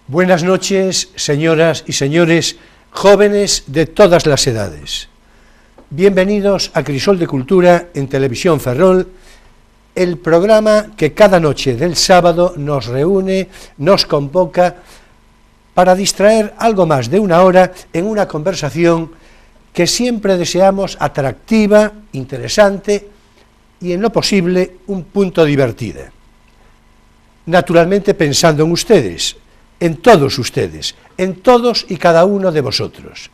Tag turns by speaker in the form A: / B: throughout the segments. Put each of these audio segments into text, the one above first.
A: Buenas noches, señoras y señores, jóvenes de todas las edades. Bienvenidos a Crisol de Cultura en Televisión Ferrol, el programa que cada noche del sábado nos reúne, nos convoca para distraer algo más de una hora en una conversación que siempre deseamos atractiva, interesante y en lo posible un punto divertida. Naturalmente pensando en ustedes, en todos ustedes, en todos y cada uno de vosotros.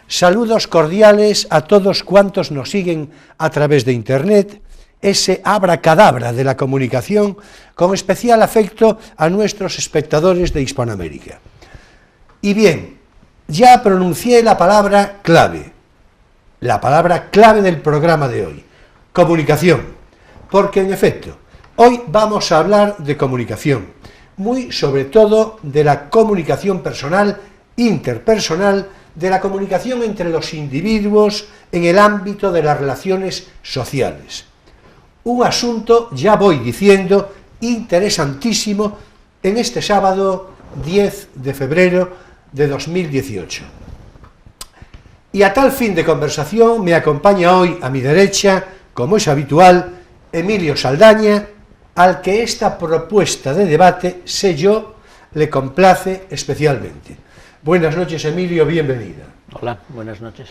A: Saludos cordiales a todos cuantos nos siguen a través de Internet, ese abracadabra de la comunicación, con especial afecto a nuestros espectadores de Hispanoamérica. Y bien, ya pronuncié la palabra clave del programa de hoy, comunicación, porque en efecto, hoy vamos a hablar de comunicación, muy sobre todo de la comunicación personal, interpersonal, de la comunicación entre los individuos en el ámbito de las relaciones sociales. Un asunto, ya voy diciendo, interesantísimo en este sábado 10 de febrero de 2018. Y a tal fin de conversación me acompaña hoy a mi derecha, como es habitual, Emilio Saldaña, al que esta propuesta de debate, sé yo, le complace especialmente. Buenas noches, Emilio, bienvenida.
B: Hola, buenas noches.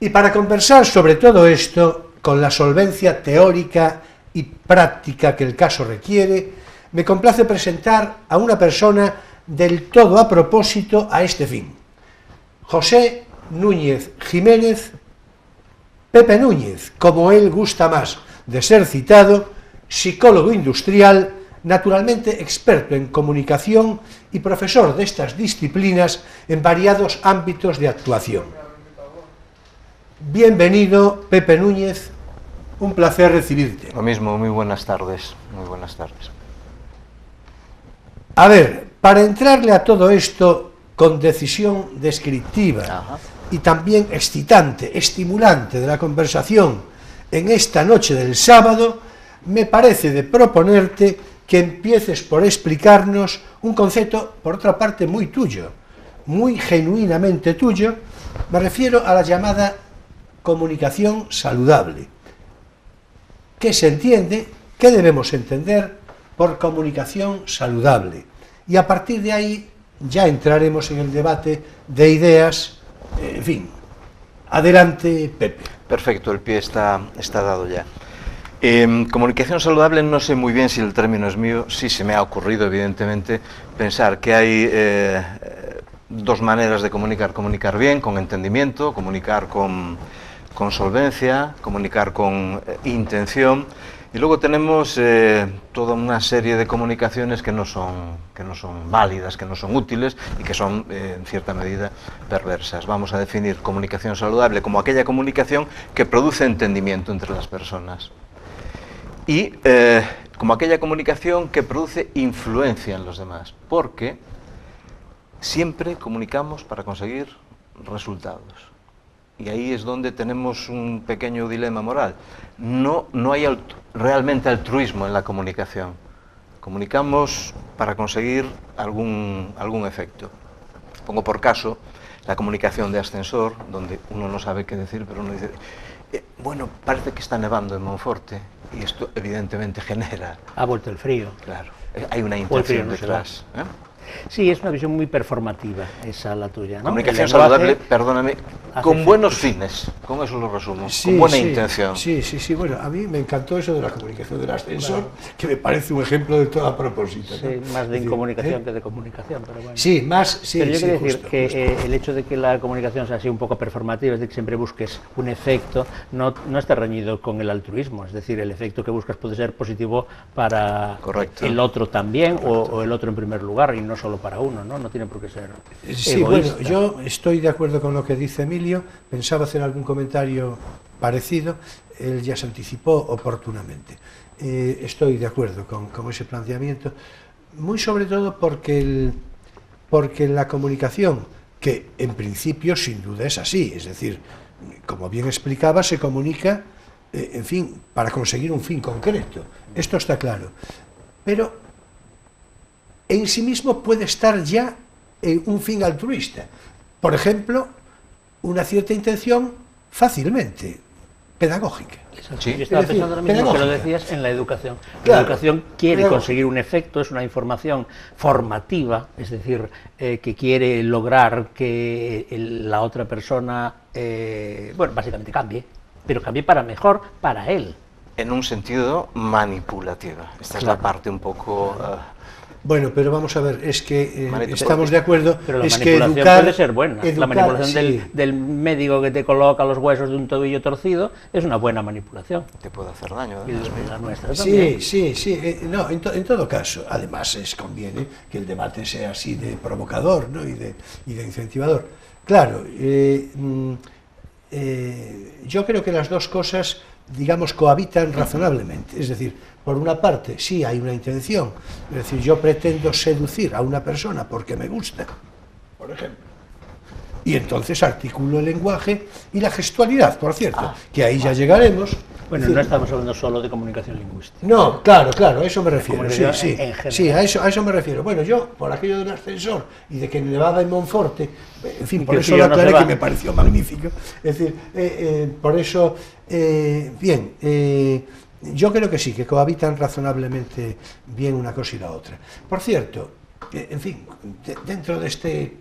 A: Y para conversar sobre todo esto, con la solvencia teórica y práctica que el caso requiere, me complace presentar a una persona del todo a propósito a este fin. José Núñez Jiménez, Pepe Núñez, como él gusta más de ser citado, psicólogo industrial, naturalmente experto en comunicación y profesor de estas disciplinas en variados ámbitos de actuación. Bienvenido, Pepe Núñez, un placer recibirte.
C: Lo mismo, muy buenas tardes, muy buenas tardes.
A: A ver, para entrarle a todo esto con decisión descriptiva y también excitante, estimulante de la conversación en esta noche del sábado, me parece de proponerte que empieces por explicarnos un concepto, por otra parte, muy tuyo, muy genuinamente tuyo. Me refiero a la llamada comunicación saludable. ¿Qué se entiende? ¿Qué debemos entender por comunicación saludable? Y a partir de ahí ya entraremos en el debate de ideas, en fin. Adelante, Pepe.
C: Perfecto, el pie está dado ya. Comunicación saludable, no sé muy bien si el término es mío, sí se me ha ocurrido evidentemente pensar que hay dos maneras de comunicar: comunicar bien, con entendimiento, comunicar con solvencia, comunicar con intención, y luego tenemos toda una serie de comunicaciones que no son válidas, que no son útiles y que son en cierta medida perversas. Vamos a definir comunicación saludable como aquella comunicación que produce entendimiento entre las personas, y como aquella comunicación que produce influencia en los demás, porque siempre comunicamos para conseguir resultados. Y ahí es donde tenemos un pequeño dilema moral. No hay realmente altruismo en la comunicación. Comunicamos para conseguir algún efecto. Pongo por caso la comunicación de ascensor, donde uno no sabe qué decir, pero uno dice: bueno, parece que está nevando en Monforte, y esto evidentemente genera...
B: Ha vuelto el frío.
C: Claro, hay una intención detrás.
B: Sí, es una visión muy performativa, esa la tuya, ¿no?
C: Comunicación saludable, perdóname, con buenos fines, con eso lo resumo,
A: sí,
C: con buena intención.
A: Sí, bueno, a mí me encantó eso de la comunicación del ascensor, que me parece un ejemplo de todo a propósito, ¿no?
B: Sí, más de incomunicación que de comunicación, pero bueno.
A: Sí, más, sí.
B: Pero yo quiero decir
A: justo.
B: el hecho de que la comunicación sea así un poco performativa, es decir, que siempre busques un efecto, no está reñido con el altruismo, es decir, el efecto que buscas puede ser positivo para el otro también, o el otro en primer lugar, y no solo para uno, ¿no? No tiene por qué ser
A: sí,
B: egoísta.
A: Bueno, yo estoy de acuerdo con lo que dice Emilio, pensaba hacer algún comentario parecido, él ya se anticipó oportunamente. Estoy de acuerdo con ese planteamiento, muy sobre todo porque la comunicación, que en principio sin duda es así, es decir, como bien explicaba, se comunica, en fin, para conseguir un fin concreto, esto está claro, pero en sí mismo puede estar ya en un fin altruista. Por ejemplo, una cierta intención fácilmente pedagógica.
B: Sí. Yo estaba pensando ahora mismo que lo decías en la educación. Claro, la educación quiere conseguir un efecto, es una información formativa, es decir, que quiere lograr que la otra persona, bueno, básicamente cambie, pero cambie para mejor para él.
C: En un sentido manipulativa. Esta es la parte un poco...
A: Bueno, pero vamos a ver, es que estamos de acuerdo.
B: Pero la
A: es
B: manipulación
A: que educar,
B: puede ser buena. La manipulación del médico que te coloca los huesos de un tobillo torcido es una buena manipulación.
C: Te puede hacer daño.
B: Y la nuestra
A: también. Sí. No, en todo caso, además conviene que el debate sea así de provocador, ¿no? y de incentivador. Claro, yo creo que las dos cosas, digamos, cohabitan razonablemente. Es decir, por una parte, sí hay una intención, es decir, yo pretendo seducir a una persona porque me gusta, por ejemplo, y entonces articulo el lenguaje y la gestualidad, por cierto, que ahí ya llegaremos.
B: Bueno, decir, no estamos hablando solo de comunicación lingüística.
A: No, claro, a eso me refiero, sí, a eso me refiero. Bueno, yo, por aquello del ascensor y de que nevaba en Monforte, en fin, por eso lo aclaré, que me pareció magnífico, es decir, por eso, yo creo que sí, que cohabitan razonablemente bien una cosa y la otra. Por cierto, en fin, dentro de este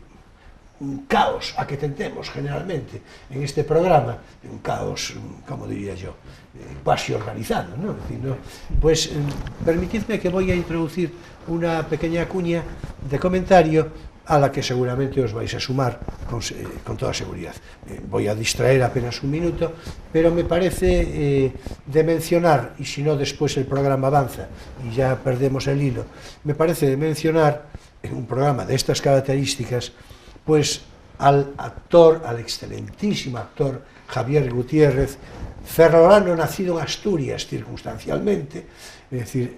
A: caos a que tendemos generalmente en este programa, un caos, como diría yo, cuasi organizado, ¿no? Es decir, pues permitidme que voy a introducir una pequeña cuña de comentario a la que seguramente os vais a sumar con toda seguridad. Voy a distraer apenas un minuto, pero me parece de mencionar, y si no después el programa avanza y ya perdemos el hilo, me parece de mencionar en un programa de estas características, pues al excelentísimo actor Javier Gutiérrez, ferrolano nacido en Asturias circunstancialmente, es decir,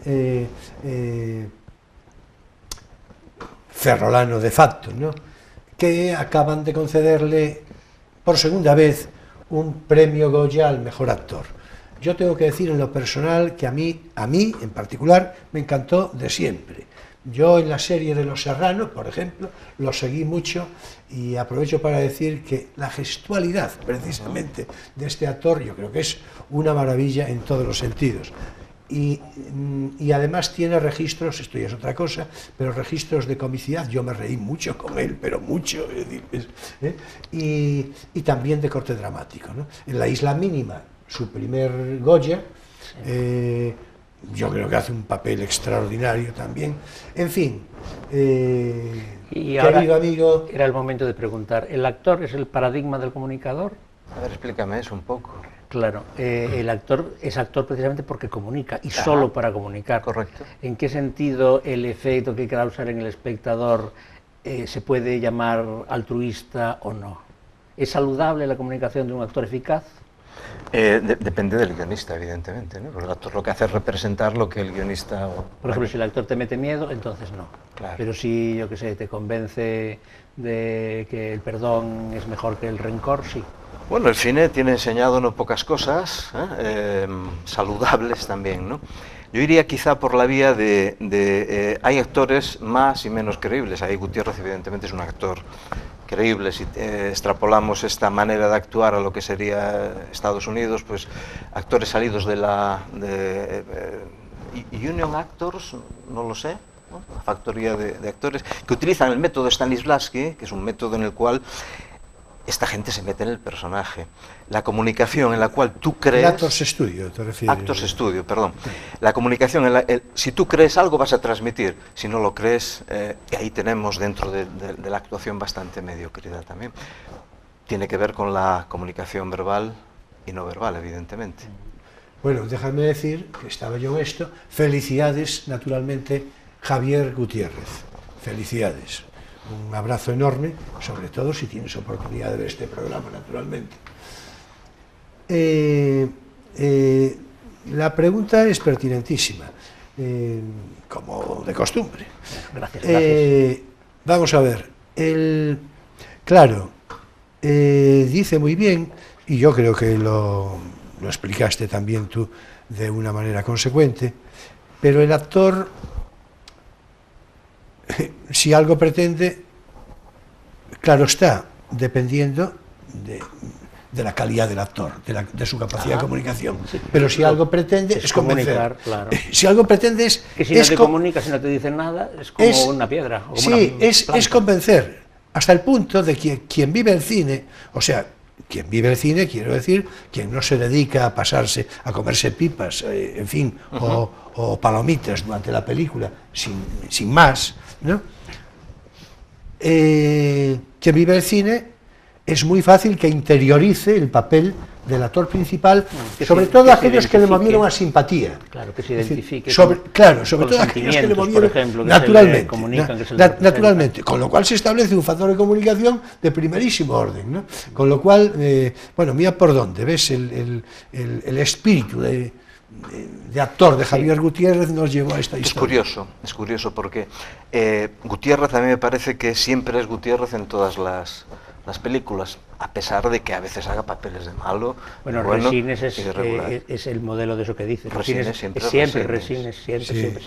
A: ferrolano de facto, ¿no?, que acaban de concederle por segunda vez un premio Goya al mejor actor. Yo tengo que decir en lo personal que a mí en particular me encantó de siempre. Yo en la serie de Los Serrano, por ejemplo, lo seguí mucho y aprovecho para decir que la gestualidad precisamente de este actor yo creo que es una maravilla en todos los sentidos. Y además tiene registros, esto ya es otra cosa, pero registros de comicidad. Yo me reí mucho con él, pero mucho, y también de corte dramático, ¿no? En La Isla Mínima, su primer Goya, yo creo que hace un papel extraordinario también. En fin,
B: y ahora,
A: querido amigo...
B: Era el momento de preguntar, ¿el actor es el paradigma del comunicador?
C: A ver, explícame eso un poco.
B: Claro, el actor es actor precisamente porque comunica, y solo para comunicar.
C: Correcto.
B: ¿En qué sentido el efecto que causar en el espectador se puede llamar altruista o no? ¿Es saludable la comunicación de un actor eficaz?
C: Depende del guionista, evidentemente, ¿no? Porque el actor lo que hace es representar lo que el guionista...
B: Por ejemplo, si el actor te mete miedo, entonces no.
C: Claro.
B: Pero si, yo qué sé, te convence de que el perdón es mejor que el rencor, sí.
C: Bueno, el cine tiene enseñado no pocas cosas, saludables también, ¿no? Yo iría quizá por la vía hay actores más y menos creíbles. Ahí Gutiérrez evidentemente es un actor creíble. Si extrapolamos esta manera de actuar a lo que sería Estados Unidos, pues actores salidos de Union Actors, no lo sé, ¿no? La factoría de actores, que utilizan el método Stanislavski, que es un método en el cual esta gente se mete en el personaje. La comunicación en la cual tú crees...
A: Actors Studio, te refieres.
C: Actors Studio, perdón. La comunicación, si tú crees algo vas a transmitir, si no lo crees, y ahí tenemos dentro de la actuación bastante mediocridad también. Tiene que ver con la comunicación verbal y no verbal, evidentemente.
A: Bueno, déjame decir, que estaba yo en esto, felicidades, naturalmente, Javier Gutiérrez. Felicidades. Un abrazo enorme, sobre todo si tienes oportunidad de ver este programa, naturalmente. La pregunta es pertinentísima, como de costumbre.
B: Gracias.
A: Vamos a ver, claro, dice muy bien, y yo creo que lo explicaste también tú de una manera consecuente, pero el actor si algo pretende, claro está, dependiendo de la calidad del actor, de su capacidad de comunicación. Sí, pero si algo pretende es convencer. Claro. Si algo pretende es...
B: Que si no te comunicas, si no te dicen nada, es como una piedra. O como
A: sí, es convencer, hasta el punto de que quien vive el cine, o sea, quien vive el cine, quiero decir, quien no se dedica a pasarse, a comerse pipas, en fin, o palomitas durante la película, sin más, ¿no? Quien vive el cine, es muy fácil que interiorice el papel del actor principal, sobre todo aquellos que le movieron a simpatía.
B: Claro, que se identifique.
A: Sobre todo aquellos que le movieron, por ejemplo, naturalmente, con lo cual se establece un factor de comunicación de primerísimo orden, ¿no? Con lo cual, bueno, mira por dónde, ves el espíritu de actor de Javier Gutiérrez nos llevó a esta historia.
C: Es curioso porque Gutiérrez a mí me parece que siempre es Gutiérrez en todas las películas, a pesar de que a veces haga papeles de malo.
B: Bueno, Resines es el modelo de eso que dice.
C: Resines siempre.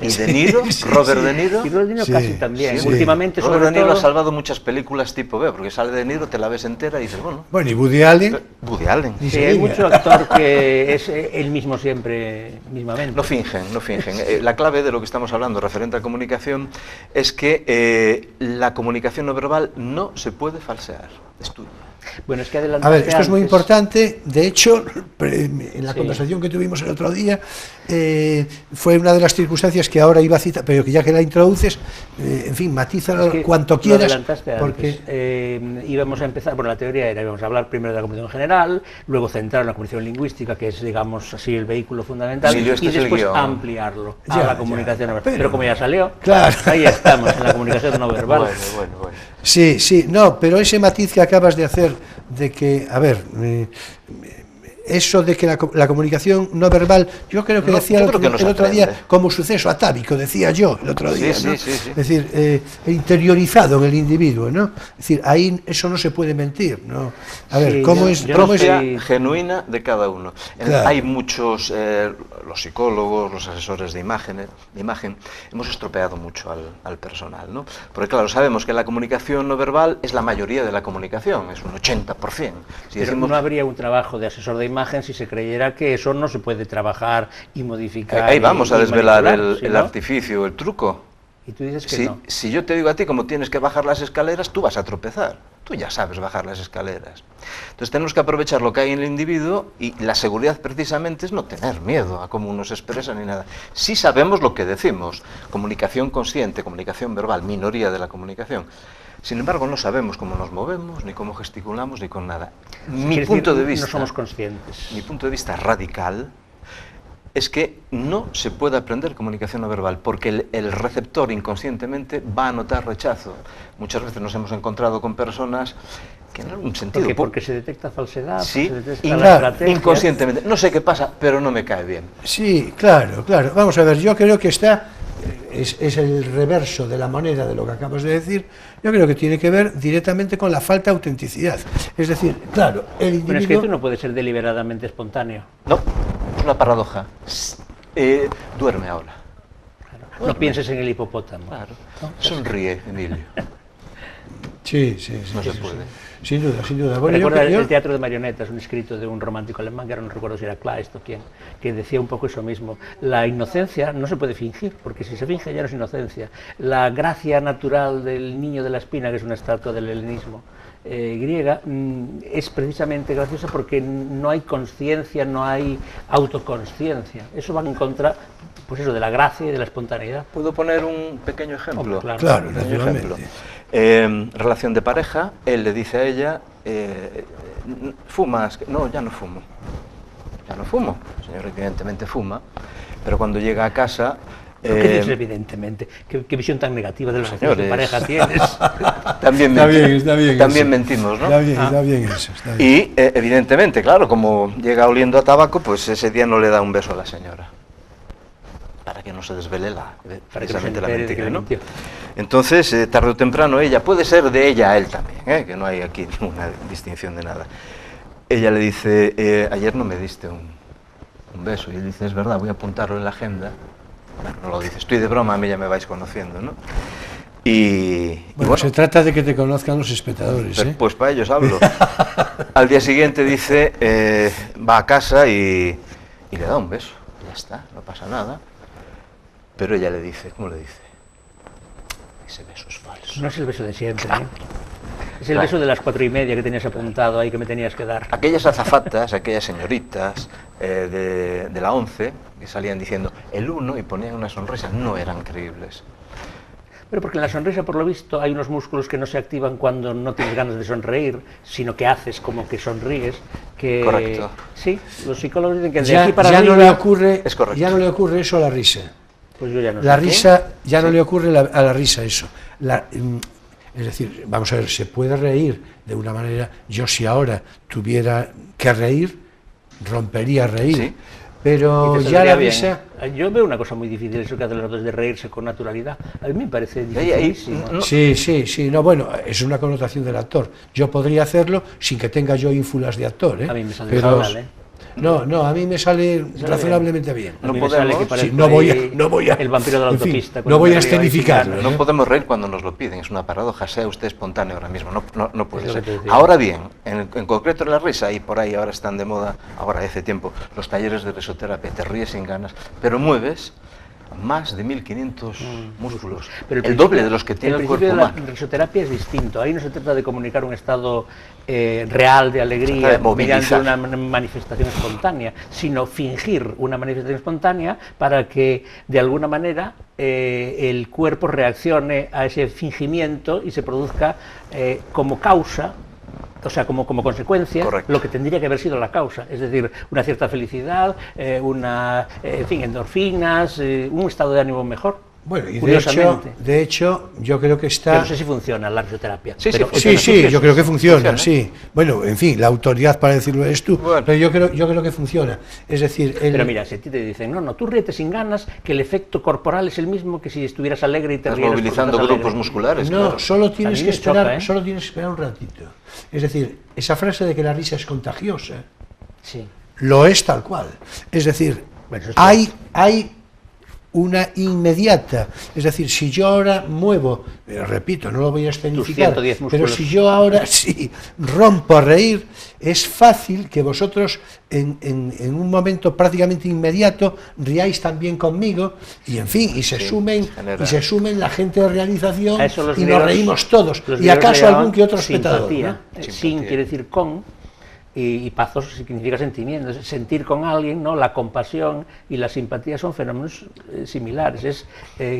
B: ¿Y
C: De Niro? ¿Robert De Niro?
B: Y Robert De Niro casi también. Sí. Últimamente,
C: Robert De Niro ha salvado muchas películas tipo B, porque sale De Niro, te la ves entera y dices, bueno.
A: Bueno, y Woody Allen.
B: Sí, hay mucho actor que es el mismo siempre, mismamente.
C: No fingen. La clave de lo que estamos hablando referente a comunicación es que la comunicación no verbal no se puede falsear. Estudio.
B: Bueno, es que
A: a ver, esto es muy importante. De hecho, en la conversación que tuvimos el otro día, fue una de las circunstancias que ahora iba a citar, pero que ya que la introduces, en fin, matízalo cuanto quieras.
B: Porque íbamos a empezar, bueno, la teoría era, íbamos a hablar primero de la comunicación general, luego centrar en la comunicación lingüística, que es, digamos así, el vehículo fundamental, y después ampliarlo a la comunicación no verbal. Pero como ya salió,
A: claro,
B: ahí estamos, en la comunicación no verbal.
C: Bueno.
A: Sí, no, pero ese matiz que acabas de hacer, de que, a ver, eso de que la comunicación no verbal, yo creo que decía el otro día como suceso atávico, decía yo el otro día, ¿no?
C: Sí.
A: Es decir, interiorizado en el individuo, ¿no? Es decir, ahí eso no se puede mentir, ¿no? A ver, ¿cómo es?
C: Genuina de cada uno. Claro. Hay muchos, los psicólogos, los asesores de imagen, hemos estropeado mucho al personal, ¿no? Porque claro, sabemos que la comunicación no verbal es la mayoría de la comunicación, es un 80%. Si decimos,
B: no habría un trabajo de asesor de imagen si se creyera que eso no se puede trabajar y modificar.
C: Ahí vamos a desvelar el artificio, el truco.
B: Y tú dices que no.
C: Si yo te digo a ti cómo tienes que bajar las escaleras, tú vas a tropezar. Tú ya sabes bajar las escaleras. Entonces tenemos que aprovechar lo que hay en el individuo, y la seguridad precisamente es no tener miedo a cómo uno se expresa ni nada. Sí sabemos lo que decimos, comunicación consciente, comunicación verbal, minoría de la comunicación. Sin embargo, no sabemos cómo nos movemos, ni cómo gesticulamos, ni con nada. Mi punto de vista,
B: no somos conscientes.
C: Mi punto de vista radical es que no se puede aprender comunicación no verbal, porque el receptor inconscientemente va a notar rechazo. Muchas veces nos hemos encontrado con personas que en algún sentido...
B: Porque se detecta falsedad,
C: sí,
B: se detecta la estrategia.
C: Inconscientemente. No sé qué pasa, pero no me cae bien.
A: Sí, claro. Vamos a ver, yo creo que es el reverso de la moneda de lo que acabas de decir. Yo creo que tiene que ver directamente con la falta de autenticidad. Es decir, claro, el individuo...
B: Pero es que tú no puedes ser deliberadamente espontáneo.
C: No, es una paradoja. Duerme ahora.
B: Claro. No pienses en el hipopótamo.
C: Claro. ¿No? Sonríe, Emilio.
A: Sí.
C: No se puede.
A: Sin duda.
B: Bueno, recuerda el teatro de marionetas, un escrito de un romántico alemán, que ahora no recuerdo si era Kleist o quién, que decía un poco eso mismo. La inocencia no se puede fingir, porque si se finge ya no es inocencia. La gracia natural del niño de la espina, que es una estatua del helenismo griega, es precisamente graciosa porque no hay conciencia, no hay autoconsciencia. Eso va en contra, pues eso, de la gracia y de la espontaneidad.
C: ¿Puedo poner un pequeño ejemplo?
A: Claro, naturalmente.
C: Relación de pareja, él le dice a ella, ¿fumas? No, ya no fumo. Ya no fumo. El señor evidentemente fuma, pero cuando llega a casa...
B: ¿Pero qué dices evidentemente? ¿Qué visión tan negativa de los relaciones de pareja tienes?
C: También mentimos, ¿no?
A: Está bien eso.
C: Y evidentemente, claro, como llega oliendo a tabaco, pues ese día no le da un beso a la señora. Para que no se desvele precisamente la mentira, ¿no? Entonces, tarde o temprano ella, puede ser de ella a él también, que no hay aquí ninguna distinción de nada. Ella le dice, ayer no me diste un beso, y él dice, es verdad, voy a apuntarlo en la agenda. Bueno, no lo dice, estoy de broma, a mí ya me vais conociendo, ¿no?
A: Bueno, se trata de que te conozcan los espectadores, ¿eh?
C: Pues para ellos hablo. Al día siguiente dice, va a casa y le da un beso. Ya está, no pasa nada. Pero ella le dice, ¿cómo le dice? Ese beso es falso.
B: No es el beso de siempre, ¿eh? Es el beso de las 4:30 que tenías apuntado ahí, que me tenías que dar.
C: Aquellas azafatas, aquellas señoritas de la 11, que salían diciendo el 1 y ponían una sonrisa, no eran creíbles.
B: Pero porque en la sonrisa, por lo visto, hay unos músculos que no se activan cuando no tienes ganas de sonreír, sino que haces como que sonríes.
C: Correcto.
B: Sí, los psicólogos dicen que de
A: Ya,
B: aquí para
A: ya
B: arriba...
A: no le ocurre,
C: es correcto.
A: Ya no le ocurre eso a la risa.
B: Pues yo ya no
A: La
B: sé
A: risa, ya no
C: Sí.
A: le ocurre a la risa eso. Es decir, vamos a ver, se puede reír de una manera. Yo si ahora tuviera que reír, rompería a reír.
C: Sí.
A: Pero
B: Y te
A: ya la
B: saldría bien.
A: risa...
B: Yo veo una cosa muy difícil, eso que hacen los dos de reírse con naturalidad. A mí me parece dificilísimo.
C: No.
A: Sí, no, bueno, es una connotación del actor. Yo podría hacerlo sin que tenga yo ínfulas de actor, ¿eh?
B: A mí me sale
A: Pero,
B: fatal, ¿eh?
A: No, a mí me sale razonablemente bien.
B: A
C: No
B: mí me sale que
C: podemos.
B: parezco
A: Sí, no voy a
B: el vampiro de la
A: en fin,
B: autopista.
A: no voy a
B: cuando me río ahí sin
A: escenificarlo,
B: ganas.
A: ¿no?
C: No podemos reír cuando nos lo piden, es una paradoja, sea usted espontáneo ahora mismo, no puede
B: Es lo que te
C: ser.
B: decía.
C: Ahora bien, en concreto la risa, y por ahí ahora están de moda, ahora hace tiempo, los talleres de risoterapia, te ríes sin ganas, pero mueves más de 1500 músculos,
B: Pero
C: el doble de los que tiene el cuerpo
B: principio de
C: humano.
B: la risoterapia es distinto. Ahí no se trata de comunicar un estado real de
C: Se
B: alegría
C: trata de movilizar.
B: mediante una manifestación espontánea, sino fingir una manifestación espontánea para que de alguna manera el cuerpo reaccione a ese fingimiento y se produzca como causa, o sea, como consecuencia,
C: Correcto.
B: lo que tendría que haber sido la causa, es decir, una cierta felicidad, en fin, endorfinas, un estado de ánimo mejor.
A: Bueno, y
B: Curiosamente.
A: de hecho, yo creo que
B: Yo
A: está...
B: no sé si funciona la risoterapia.
C: Sí,
B: pero-
A: Sí, yo creo que funciona,
C: Funciona.
A: sí. Bueno, en fin, la autoridad para decirlo eres tú,
C: Bueno.
A: pero yo creo que funciona. Es decir,
B: Pero mira, si a ti te dicen, no, tú ríete sin ganas, que el efecto corporal es el mismo que si estuvieras alegre y te
C: Estás
B: rieras porque
C: movilizando
B: estás
C: grupos
B: alegre.
C: musculares,
A: no,
C: claro.
A: solo
B: A
A: tienes
B: mí
A: que
B: me choca,
A: esperar,
B: ¿eh?
A: solo tienes que esperar un ratito. Es decir, esa frase de que la risa es contagiosa,
B: Sí.
A: lo es tal cual. Es decir,
B: Bueno, eso es
A: hay una inmediata, es decir, si yo ahora muevo, repito, no lo voy a escenificar,
B: 110
A: pero
B: músculos.
A: si yo ahora sí rompo a reír, es fácil que vosotros en un momento prácticamente inmediato riáis también conmigo y en fin, y se sumen la gente de realización
B: A eso los
A: y nos
B: griegos-
A: reímos todos,
B: los
A: y
B: griegos
A: acaso
B: le llamaban
A: algún que otro espectador,
B: simpatía.
A: ¿no?
B: Sin quiere decir con, y pazos significa sentimiento. Sentir con alguien, ¿no? La compasión y la simpatía son fenómenos similares. Es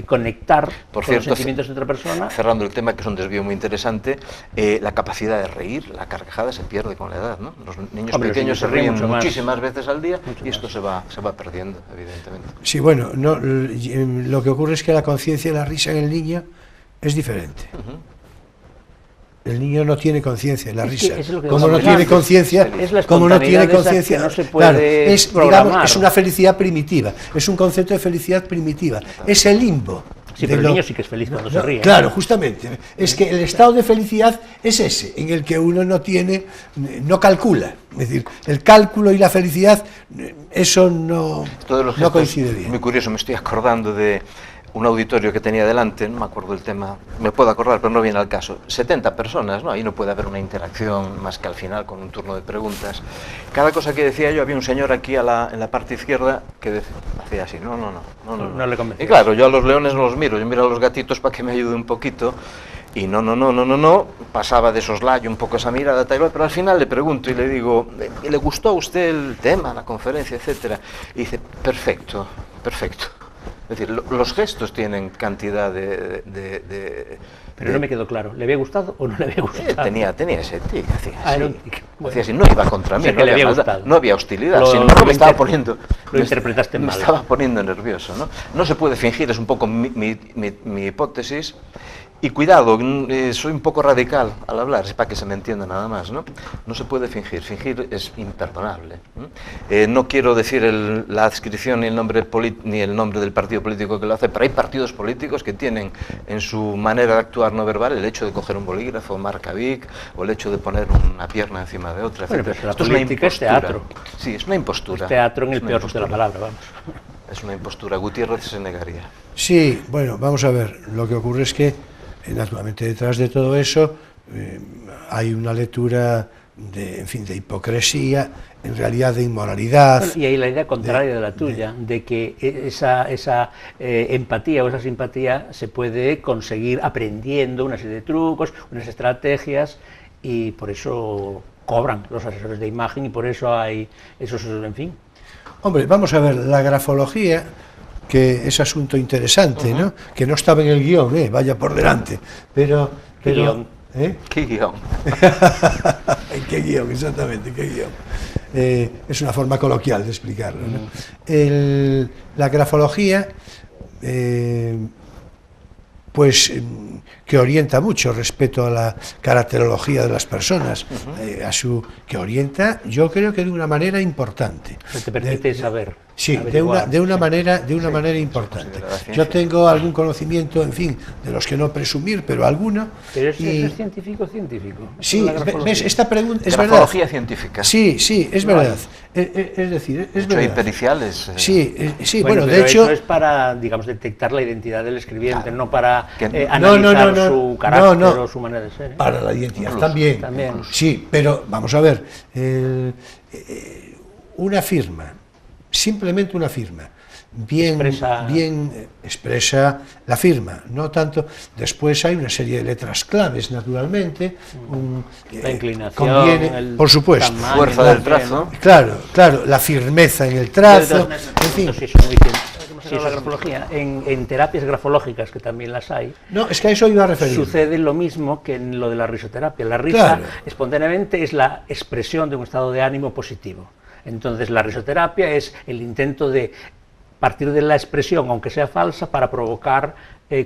B: conectar
C: Por
B: con
C: cierto,
B: los sentimientos de otra persona.
C: cerrando el tema, que es un desvío muy interesante, la capacidad de reír, la carcajada se pierde con la edad, ¿no? Los niños
B: Hombre, los
C: pequeños
B: niños
C: se
B: se ríen
C: ríen
B: mucho más.
C: muchísimas veces al día
B: Mucho
C: y esto
B: más.
C: se va perdiendo, evidentemente.
A: Sí, bueno, no, lo que ocurre es que la conciencia de la risa en el niño es diferente. El niño no tiene conciencia de la
B: Es que
A: risa.
B: es lo que
A: Como no
B: decíamos
A: tiene
B: antes.
A: conciencia,
B: Es la
A: como no tiene
B: espontaneidad esa
A: conciencia,
B: que no se
A: claro,
B: puede
A: es,
B: programar.
A: digamos, es una felicidad primitiva, es un concepto de felicidad primitiva, es el limbo.
B: Sí,
A: de
B: pero el
A: lo-
B: niño sí que es feliz cuando se ríe.
A: Claro, justamente. Es que el estado de felicidad es ese, en el que uno no calcula. Es decir, el cálculo y la felicidad, eso no
C: Gestos,
A: coincide bien.
C: Muy curioso, me estoy acordando de un auditorio que tenía delante, no me acuerdo el tema, me puedo acordar, pero no viene al caso. 70 personas, ¿no? Ahí no puede haber una interacción más que al final con un turno de preguntas. Cada cosa que decía yo, había un señor aquí en la parte izquierda que hacía así,
B: No le convencía.
C: Y claro, yo a los leones no los miro, yo miro a los gatitos para que me ayude un poquito. Y no, pasaba de soslayo un poco esa mirada, tal, pero al final le pregunto y le digo, ¿le gustó a usted el tema, la conferencia, etcétera? Y dice, perfecto. Es decir, los gestos tienen cantidad
B: Pero no me quedó claro, ¿le había gustado o no le había gustado?
C: Tenía ese tic, hacía
B: Era
C: así.
B: un tic. Bueno.
C: Hacía así, no iba contra mí,
B: O sea, que le había
C: maldad,
B: gustado.
C: no había hostilidad,
B: Lo-
C: sin embargo
B: lo
C: me estaba
B: inter-
C: poniendo...
B: lo interpretaste
C: me
B: mal.
C: estaba poniendo nervioso, ¿no? No se puede fingir, es un poco mi hipótesis. Y cuidado, soy un poco radical al hablar, es para que se me entienda nada más, ¿no? No se puede fingir es imperdonable. No quiero decir la adscripción ni el nombre del partido político que lo hace, pero hay partidos políticos que tienen en su manera de actuar no verbal el hecho de coger un bolígrafo, marca Vic, o el hecho de poner una pierna encima de otra,
B: Bueno,
C: etc.
B: pero la
C: Esto es una
B: política es
C: impostura.
B: teatro.
C: Sí, es una impostura.
B: Teatro en el
C: Es una
B: peor de la
C: impostura.
B: palabra, vamos.
C: Es una impostura. Gutiérrez se negaría.
A: Sí, bueno, vamos a ver, lo que ocurre es que naturalmente detrás de todo eso hay una lectura de hipocresía, en realidad de inmoralidad.
B: Bueno, y hay la idea contraria de la tuya, de que esa empatía o esa simpatía se puede conseguir aprendiendo una serie de trucos, unas estrategias, y por eso cobran los asesores de imagen y por eso hay esos, en fin.
A: Hombre, vamos a ver, la grafología, que es asunto interesante, ¿no? Que no estaba en el guión, vaya por delante, pero
B: Guión.
C: ¿Qué guión?
A: ¿Qué guión? Exactamente, ¿qué guión? Es una forma coloquial de explicarlo, ¿no? La grafología, pues que orienta mucho respecto a la caracterología de las personas, que orienta, yo creo que de una manera importante.
B: Te permite saber.
A: Sí, de una manera importante. Yo tengo algún conocimiento, en fin, de los que no presumir, pero alguno.
B: Pero eso es científico.
A: Sí, ves, esta pregunta es
C: grafología
A: verdad.
C: Científica.
A: Sí, es verdad. Es decir, es verdad.
C: Hay periciales.
A: Sí, bueno,
B: pero
A: de hecho.
B: Eso es para, digamos, detectar la identidad del escribiente, claro, no para
A: analizar
B: su carácter o su manera de ser.
A: Para la identidad también. Sí, pero vamos a ver. Una firma. Simplemente una firma, bien expresa la firma, no tanto. Después hay una serie de letras claves, naturalmente.
B: La inclinación,
A: por supuesto,
B: tamaño,
C: fuerza del trazo.
A: Claro, la firmeza en el trazo, en fin.
B: La grafología, en terapias grafológicas, que también las hay,
A: no, es que a eso iba a referir.
B: Sucede lo mismo que en lo de la risoterapia. La risa, espontáneamente, es la expresión de un estado de ánimo positivo. Entonces la risoterapia es el intento de partir de la expresión, aunque sea falsa, para provocar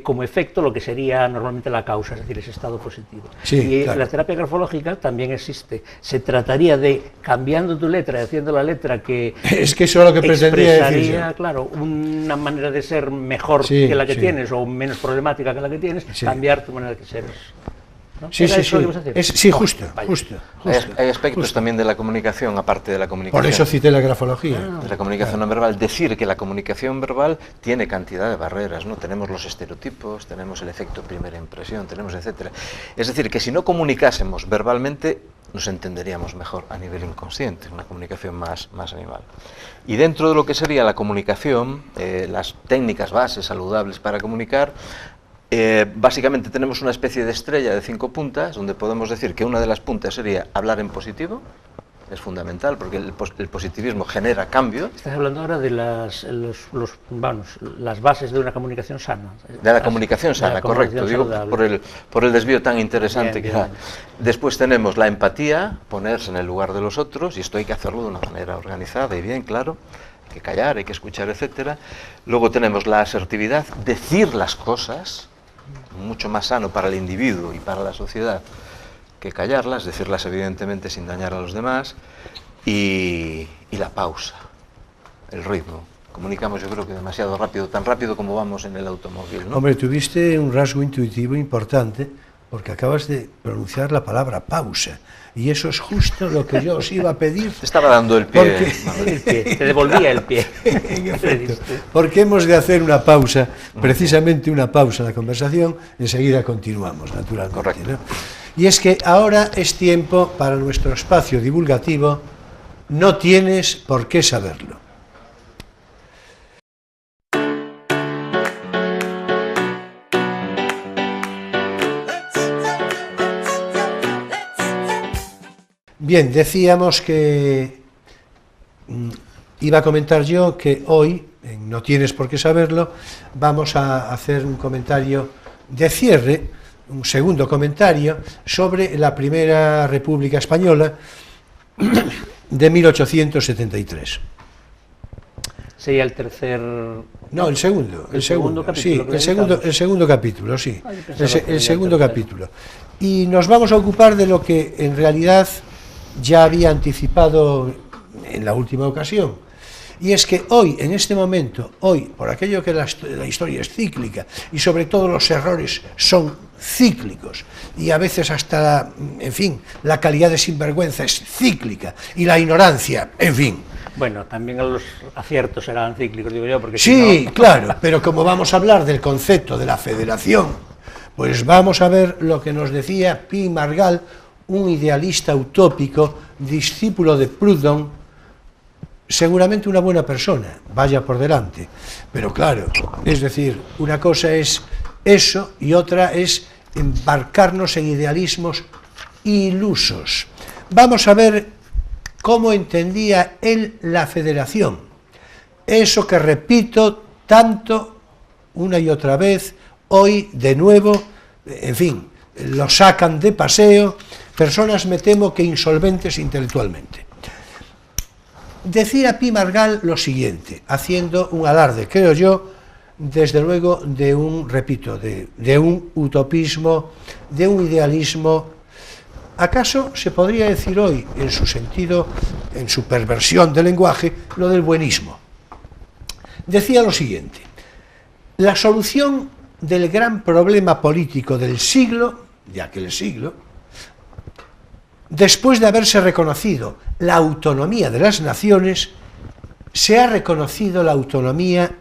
B: como efecto lo que sería normalmente la causa, es decir, ese estado positivo.
A: Sí,
B: la terapia grafológica también existe. Se trataría de, cambiando tu letra, haciendo la letra que
A: es que eso es lo que pretendía decir.
B: Claro, una manera de ser mejor que la que tienes o menos problemática que la que tienes, cambiar tu manera de ser. ¿No?
A: Sí, justo.
C: Hay aspectos también de la comunicación, aparte de la comunicación.
A: Por eso cité la grafología.
C: De la comunicación no verbal. Decir que la comunicación verbal tiene cantidad de barreras, ¿no? Tenemos los estereotipos, tenemos el efecto primera impresión, tenemos etcétera. Es decir, que si no comunicásemos verbalmente, nos entenderíamos mejor a nivel inconsciente, una comunicación más animal. Y dentro de lo que sería la comunicación, las técnicas bases saludables para comunicar, básicamente tenemos una especie de estrella de 5 puntas, donde podemos decir que una de las puntas sería hablar en positivo. Es fundamental porque el positivismo genera cambio.
B: Estás hablando ahora de las bases de una comunicación sana.
C: De la comunicación sana, correcto. Digo, por el desvío tan interesante que da. Después tenemos la empatía, ponerse en el lugar de los otros, y esto hay que hacerlo de una manera organizada y bien, claro. Hay que callar, hay que escuchar, etcétera. Luego tenemos la asertividad, decir las cosas, mucho más sano para el individuo y para la sociedad que callarlas, decirlas evidentemente sin dañar a los demás, y la pausa, el ritmo. Comunicamos, yo creo que demasiado rápido, tan rápido como vamos en el automóvil, ¿no?
A: Hombre, tuviste un rasgo intuitivo importante, porque acabas de pronunciar la palabra pausa, y eso es justo lo que yo os iba a pedir.
C: Te estaba dando el pie.
B: Te devolvía el pie.
A: En efecto, porque hemos de hacer una pausa, precisamente una pausa en la conversación, enseguida continuamos, naturalmente.
C: Correcto.
A: ¿No? Y es que ahora es tiempo para nuestro espacio divulgativo, No tienes por qué saberlo. Bien, decíamos que iba a comentar yo que hoy, en No tienes por qué saberlo, vamos a hacer un comentario de cierre, un segundo comentario sobre la Primera República Española de 1873.
B: Sería el tercer...
A: No, el segundo capítulo, sí, el segundo capítulo, sí, el segundo capítulo. Y nos vamos a ocupar de lo que en realidad ya había anticipado en la última ocasión, y es que hoy, en este momento, hoy, por aquello que la historia es cíclica, y sobre todo los errores son cíclicos, y a veces hasta, en fin, la calidad de sinvergüenza es cíclica, y la ignorancia, en fin.
B: Bueno, también los aciertos serán cíclicos, digo yo, porque
A: sí,
B: si no...
A: claro, pero como vamos a hablar del concepto de la federación, Pues vamos a ver lo que nos decía Pi Margall, un idealista utópico, discípulo de Proudhon, seguramente una buena persona, vaya por delante, pero claro, es decir, una cosa es eso y otra es embarcarnos en idealismos ilusos. Vamos a ver cómo entendía él la federación, eso que repito tanto una y otra vez, hoy de nuevo, en fin, lo sacan de paseo, personas me temo que insolventes intelectualmente. Decía Pi Margall lo siguiente, haciendo un alarde, creo yo, desde luego de un, repito, de un utopismo, de un idealismo, acaso se podría decir hoy, en su sentido, en su perversión del lenguaje, lo del buenismo. Decía lo siguiente, la solución del gran problema político del siglo, de aquel siglo, después de haberse reconocido la autonomía de las naciones, se ha reconocido la autonomía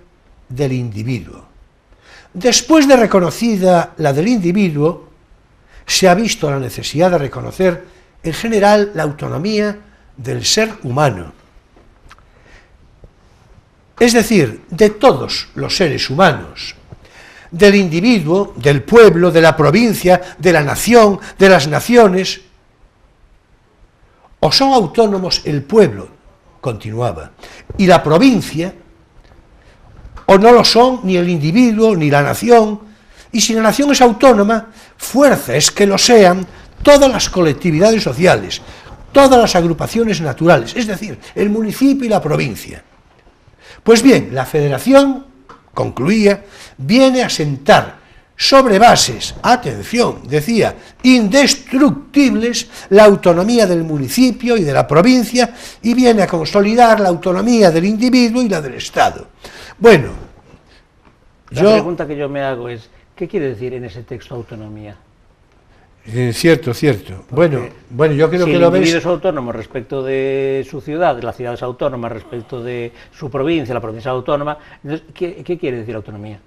A: del individuo. Después de reconocida la del individuo, se ha visto la necesidad de reconocer en general la autonomía del ser humano. Es decir, de todos los seres humanos, del individuo, del pueblo, de la provincia, de la nación, de las naciones. O son autónomos el pueblo, continuaba, y la provincia, o no lo son ni el individuo ni la nación, y si la nación es autónoma, fuerza es que lo sean todas las colectividades sociales, todas las agrupaciones naturales, es decir, el municipio y la provincia. Pues bien, la federación, concluía, viene a sentar sobre bases, atención, decía, indestructibles, la autonomía del municipio y de la provincia, y viene a consolidar la autonomía del individuo y la del Estado. Bueno,
B: la pregunta que yo me hago es, ¿qué quiere decir en ese texto autonomía?
A: Cierto. Bueno, yo creo
B: si
A: que lo ves...
B: el individuo es autónomo respecto de su ciudad, la ciudad es autónoma respecto de su provincia, la provincia es autónoma, entonces, ¿qué quiere decir autonomía?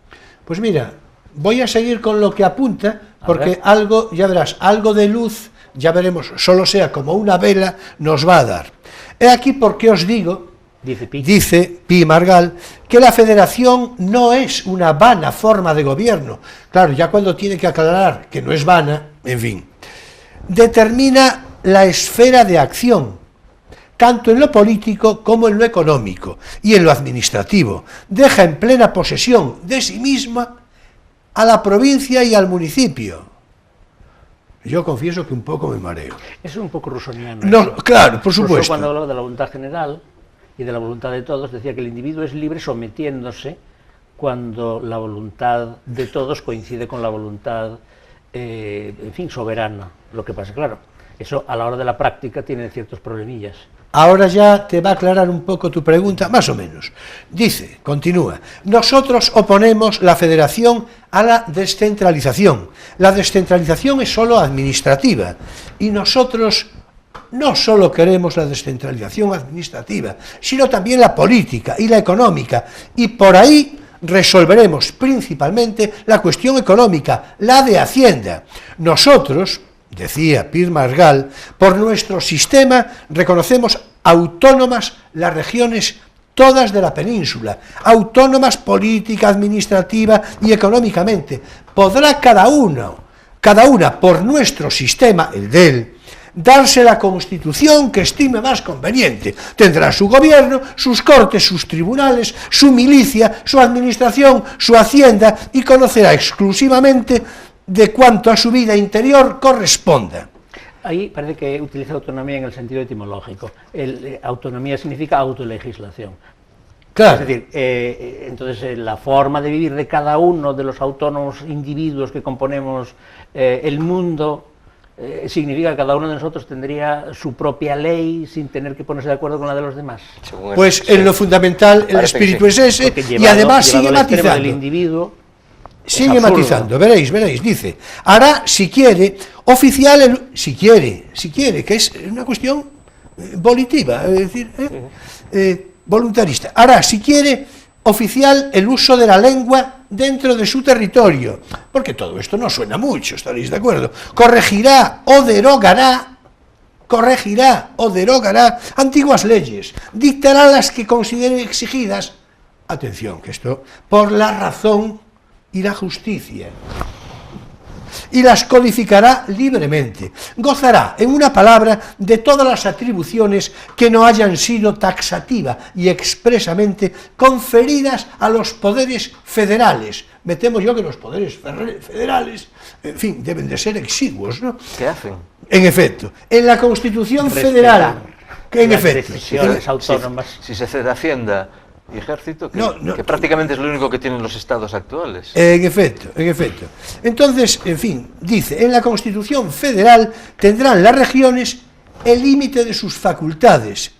A: Pues mira, voy a seguir con lo que apunta, porque algo, ya verás, algo de luz, ya veremos, solo sea como una vela, nos va a dar. He aquí por qué os digo, dice Pi Margall, que la federación no es una vana forma de gobierno. Claro, ya cuando tiene que aclarar que no es vana, en fin, determina la esfera de acción, tanto en lo político como en lo económico y en lo administrativo. Deja en plena posesión de sí misma a la provincia y al municipio. Yo confieso que un poco me mareo.
B: Es un poco rusoniano.
A: No, claro, por supuesto.
B: Cuando hablaba de la voluntad general y de la voluntad de todos, decía que el individuo es libre sometiéndose cuando la voluntad de todos coincide con la voluntad, en fin, soberana. Lo que pasa, claro, eso a la hora de la práctica tiene ciertos problemillas.
A: Ahora ya te va a aclarar un poco tu pregunta, más o menos. Dice, continúa, nosotros oponemos la federación a la descentralización. La descentralización es solo administrativa y nosotros no solo queremos la descentralización administrativa, sino también la política y la económica, y por ahí resolveremos principalmente la cuestión económica, la de Hacienda. Nosotros, decía Pi Margall, por nuestro sistema reconocemos autónomas las regiones todas de la península, autónomas política, administrativa y económicamente. Podrá cada una por nuestro sistema, el de él, darse la constitución que estime más conveniente. Tendrá su gobierno, sus cortes, sus tribunales, su milicia, su administración, su hacienda, y conocerá exclusivamente de cuanto a su vida interior corresponda.
B: Ahí parece que utiliza autonomía en el sentido etimológico. Autonomía significa autolegislación.
A: Claro.
B: Es decir, entonces la forma de vivir de cada uno de los autónomos individuos que componemos el mundo significa que cada uno de nosotros tendría su propia ley sin tener que ponerse de acuerdo con la de los demás.
A: Pues en lo fundamental el espíritu es ese, y además sigue matizando. Sigue matizando, veréis, dice, hará si quiere oficial, si quiere, que es una cuestión volitiva, es decir, voluntarista, hará si quiere oficial el uso de la lengua dentro de su territorio, porque todo esto no suena mucho, estaréis de acuerdo. Corregirá o derogará antiguas leyes, dictará las que considere exigidas, atención, que esto, por la razón y la justicia, y las codificará libremente. Gozará, en una palabra, de todas las atribuciones que no hayan sido taxativa y expresamente conferidas a los poderes federales. Me temo yo que los poderes federales, en fin, deben de ser exiguos, ¿no?
C: ¿Qué hacen?
A: En efecto, en la Constitución Federal, que en efecto,
B: decisiones autónomas.
C: Si se cede Hacienda y Ejército, que,
A: No.
C: que prácticamente es lo único que tienen los estados actuales.
A: En efecto. Entonces, en fin, dice, en la Constitución Federal tendrán las regiones el límite de sus facultades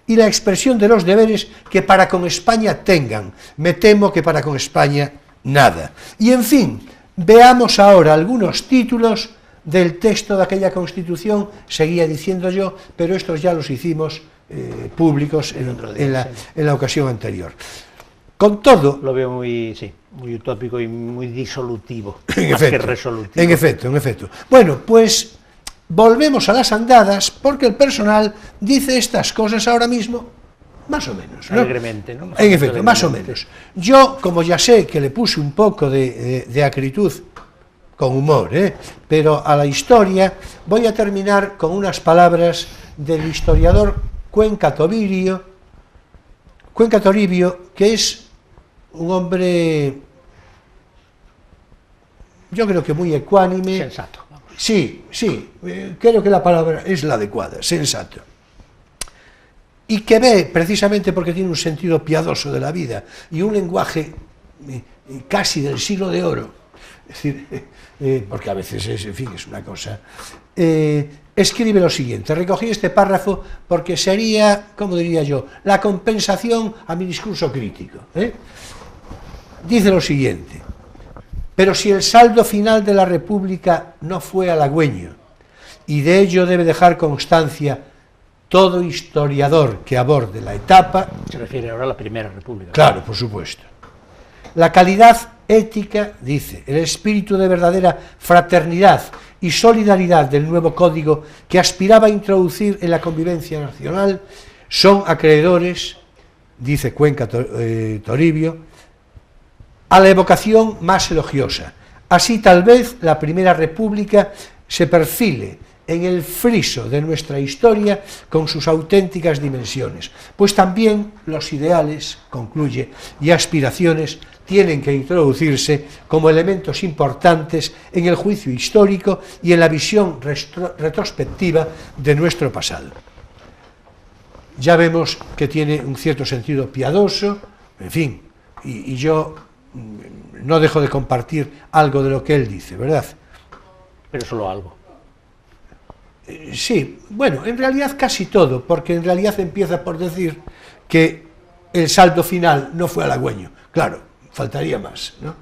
A: y la expresión de los deberes que para con España tengan. Me temo que para con España nada. Y en fin, veamos ahora algunos títulos del texto de aquella Constitución, seguía diciendo yo, pero estos ya los hicimos públicos en la ocasión anterior. Con todo...
B: Lo veo muy utópico y muy disolutivo,
A: más
B: que resolutivo.
A: En efecto. Bueno, pues volvemos a las andadas, porque el personal dice estas cosas ahora mismo, más o menos, ¿no?
B: Alegremente, ¿no?
A: En efecto, más o menos. Yo, como ya sé que le puse un poco de acritud, con humor, pero a la historia, voy a terminar con unas palabras del historiador Cuenca Toribio, que es un hombre, yo creo que muy ecuánime.
B: Sensato.
A: Sí, creo que la palabra es la adecuada, sensato. Y que ve, precisamente porque tiene un sentido piadoso de la vida y un lenguaje casi del siglo de oro, es decir, porque a veces es una cosa... escribe lo siguiente, recogí este párrafo porque sería, como diría yo, la compensación a mi discurso crítico. Dice lo siguiente: pero si el saldo final de la República no fue halagüeño, y de ello debe dejar constancia todo historiador que aborde la etapa...
B: Se refiere ahora a la Primera República.
A: Claro, por supuesto. La calidad ética, dice, el espíritu de verdadera fraternidad y solidaridad del nuevo código que aspiraba a introducir en la convivencia nacional son acreedores, dice Cuenca Toribio, a la evocación más elogiosa. Así tal vez la Primera República se perfile en el friso de nuestra historia con sus auténticas dimensiones, pues también los ideales, concluye, y aspiraciones tienen que introducirse como elementos importantes en el juicio histórico y en la visión retrospectiva de nuestro pasado. Ya vemos que tiene un cierto sentido piadoso, en fin, y yo no dejo de compartir algo de lo que él dice, ¿verdad?
B: Pero solo algo.
A: Sí, bueno, en realidad casi todo, porque en realidad empieza por decir que el saldo final no fue halagüeño. Claro, faltaría más, ¿no?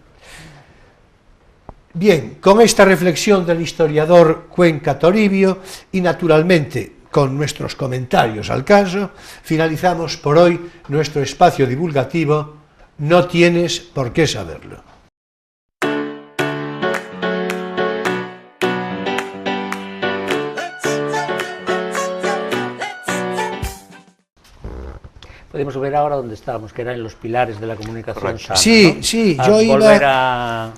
A: Bien, con esta reflexión del historiador Cuenca Toribio y naturalmente con nuestros comentarios al caso, finalizamos por hoy nuestro espacio divulgativo No tienes por qué saberlo.
B: Podemos ver ahora donde estábamos, que era en los pilares de la comunicación sana,
A: Sí,
B: ¿no?
A: sí,
B: a
A: yo iba...
B: volver a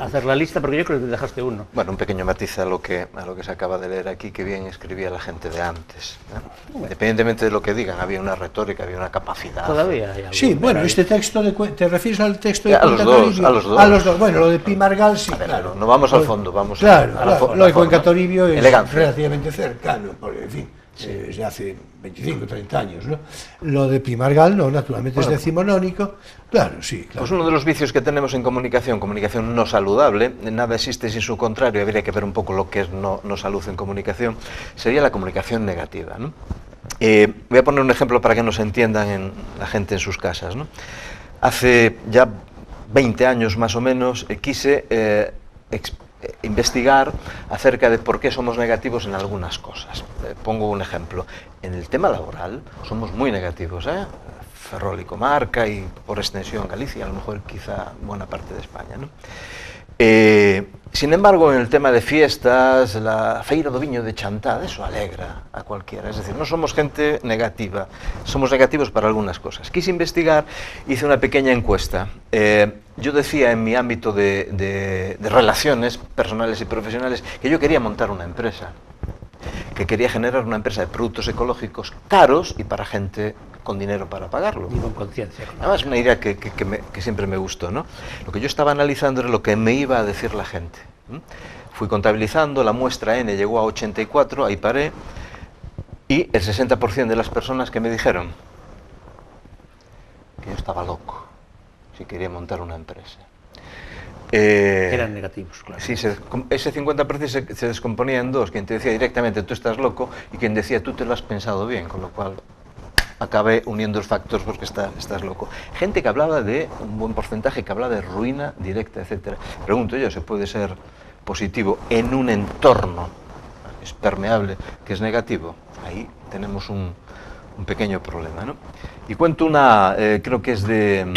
B: hacer la lista, porque yo creo que dejaste uno.
C: Bueno, un pequeño matiz a lo que se acaba de leer aquí, que bien escribía la gente de antes. Bueno. Independientemente de lo que digan, había una retórica, había una capacidad.
B: Todavía hay algo.
A: Sí, bueno, este texto, ¿te refieres al texto de
C: a los dos, a los dos.
A: A los dos, bueno, lo de Pi Margall, sí, claro.
C: No vamos al fondo, vamos
A: claro,
C: a la forma.
A: Lo de Cuenca Toribio es
C: elegancia.
A: Relativamente cercano, porque, en fin, desde hace 25, 30 años, ¿no? Lo de Pi Margall, no, naturalmente es decimonónico, claro, sí, claro.
C: Pues uno de los vicios que tenemos en comunicación no saludable, nada existe sin su contrario, habría que ver un poco lo que es no salud en comunicación, sería la comunicación negativa, ¿no? Voy a poner un ejemplo para que nos entiendan la gente en sus casas, ¿no? Hace ya 20 años más o menos quise investigar acerca de por qué somos negativos en algunas cosas. Pongo un ejemplo. En el tema laboral somos muy negativos, Ferrol y comarca y por extensión Galicia, a lo mejor quizá buena parte de España, ¿no? Sin embargo, en el tema de fiestas, la feira do viño de Chantada, eso alegra a cualquiera. Es decir, no somos gente negativa, somos negativos para algunas cosas. Quise investigar, hice una pequeña encuesta. Yo decía en mi ámbito de relaciones personales y profesionales que yo quería montar una empresa, que quería generar una empresa de productos ecológicos caros y para gente con dinero para pagarlo.
B: Y con conciencia.
C: Además, una idea que siempre me gustó, ¿no? Lo que yo estaba analizando era lo que me iba a decir la gente. Fui contabilizando, la muestra N llegó a 84, ahí paré, y el 60% de las personas que me dijeron que yo estaba loco si quería montar una empresa.
B: Eran negativos, claro.
C: Sí, ese 50% se descomponía en dos, quien te decía directamente tú estás loco y quien decía tú te lo has pensado bien, con lo cual acabé uniendo los factores porque estás loco. Gente que hablaba de, un buen porcentaje, que hablaba de ruina directa, etcétera. Pregunto yo, ¿se puede ser positivo en un entorno es permeable que es negativo? Ahí tenemos un pequeño problema, ¿no? Y cuento una, creo que es de...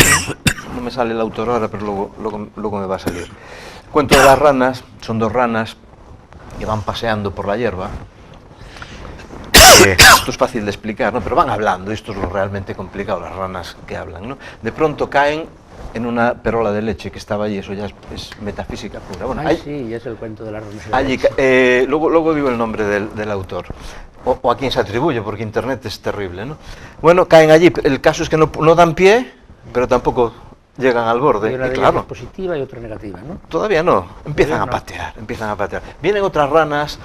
C: no me sale el autor ahora, pero luego me va a salir. Cuento de las ranas, son dos ranas que van paseando por la hierba. Esto es fácil de explicar, ¿no? Pero van hablando, esto es lo realmente complicado, las ranas que hablan, ¿no? De pronto caen en una perola de leche que estaba allí, eso ya es metafísica pura. Bueno,
B: sí, es el cuento de las ranas.
C: Allí, luego digo el nombre del autor, o a quien se atribuye, porque internet es terrible, ¿no? Bueno, caen allí, el caso es que no dan pie, pero tampoco llegan al borde.
B: Y una de ellas es positiva y otra negativa, ¿no?
C: Todavía no, empiezan a patear. Vienen otras ranas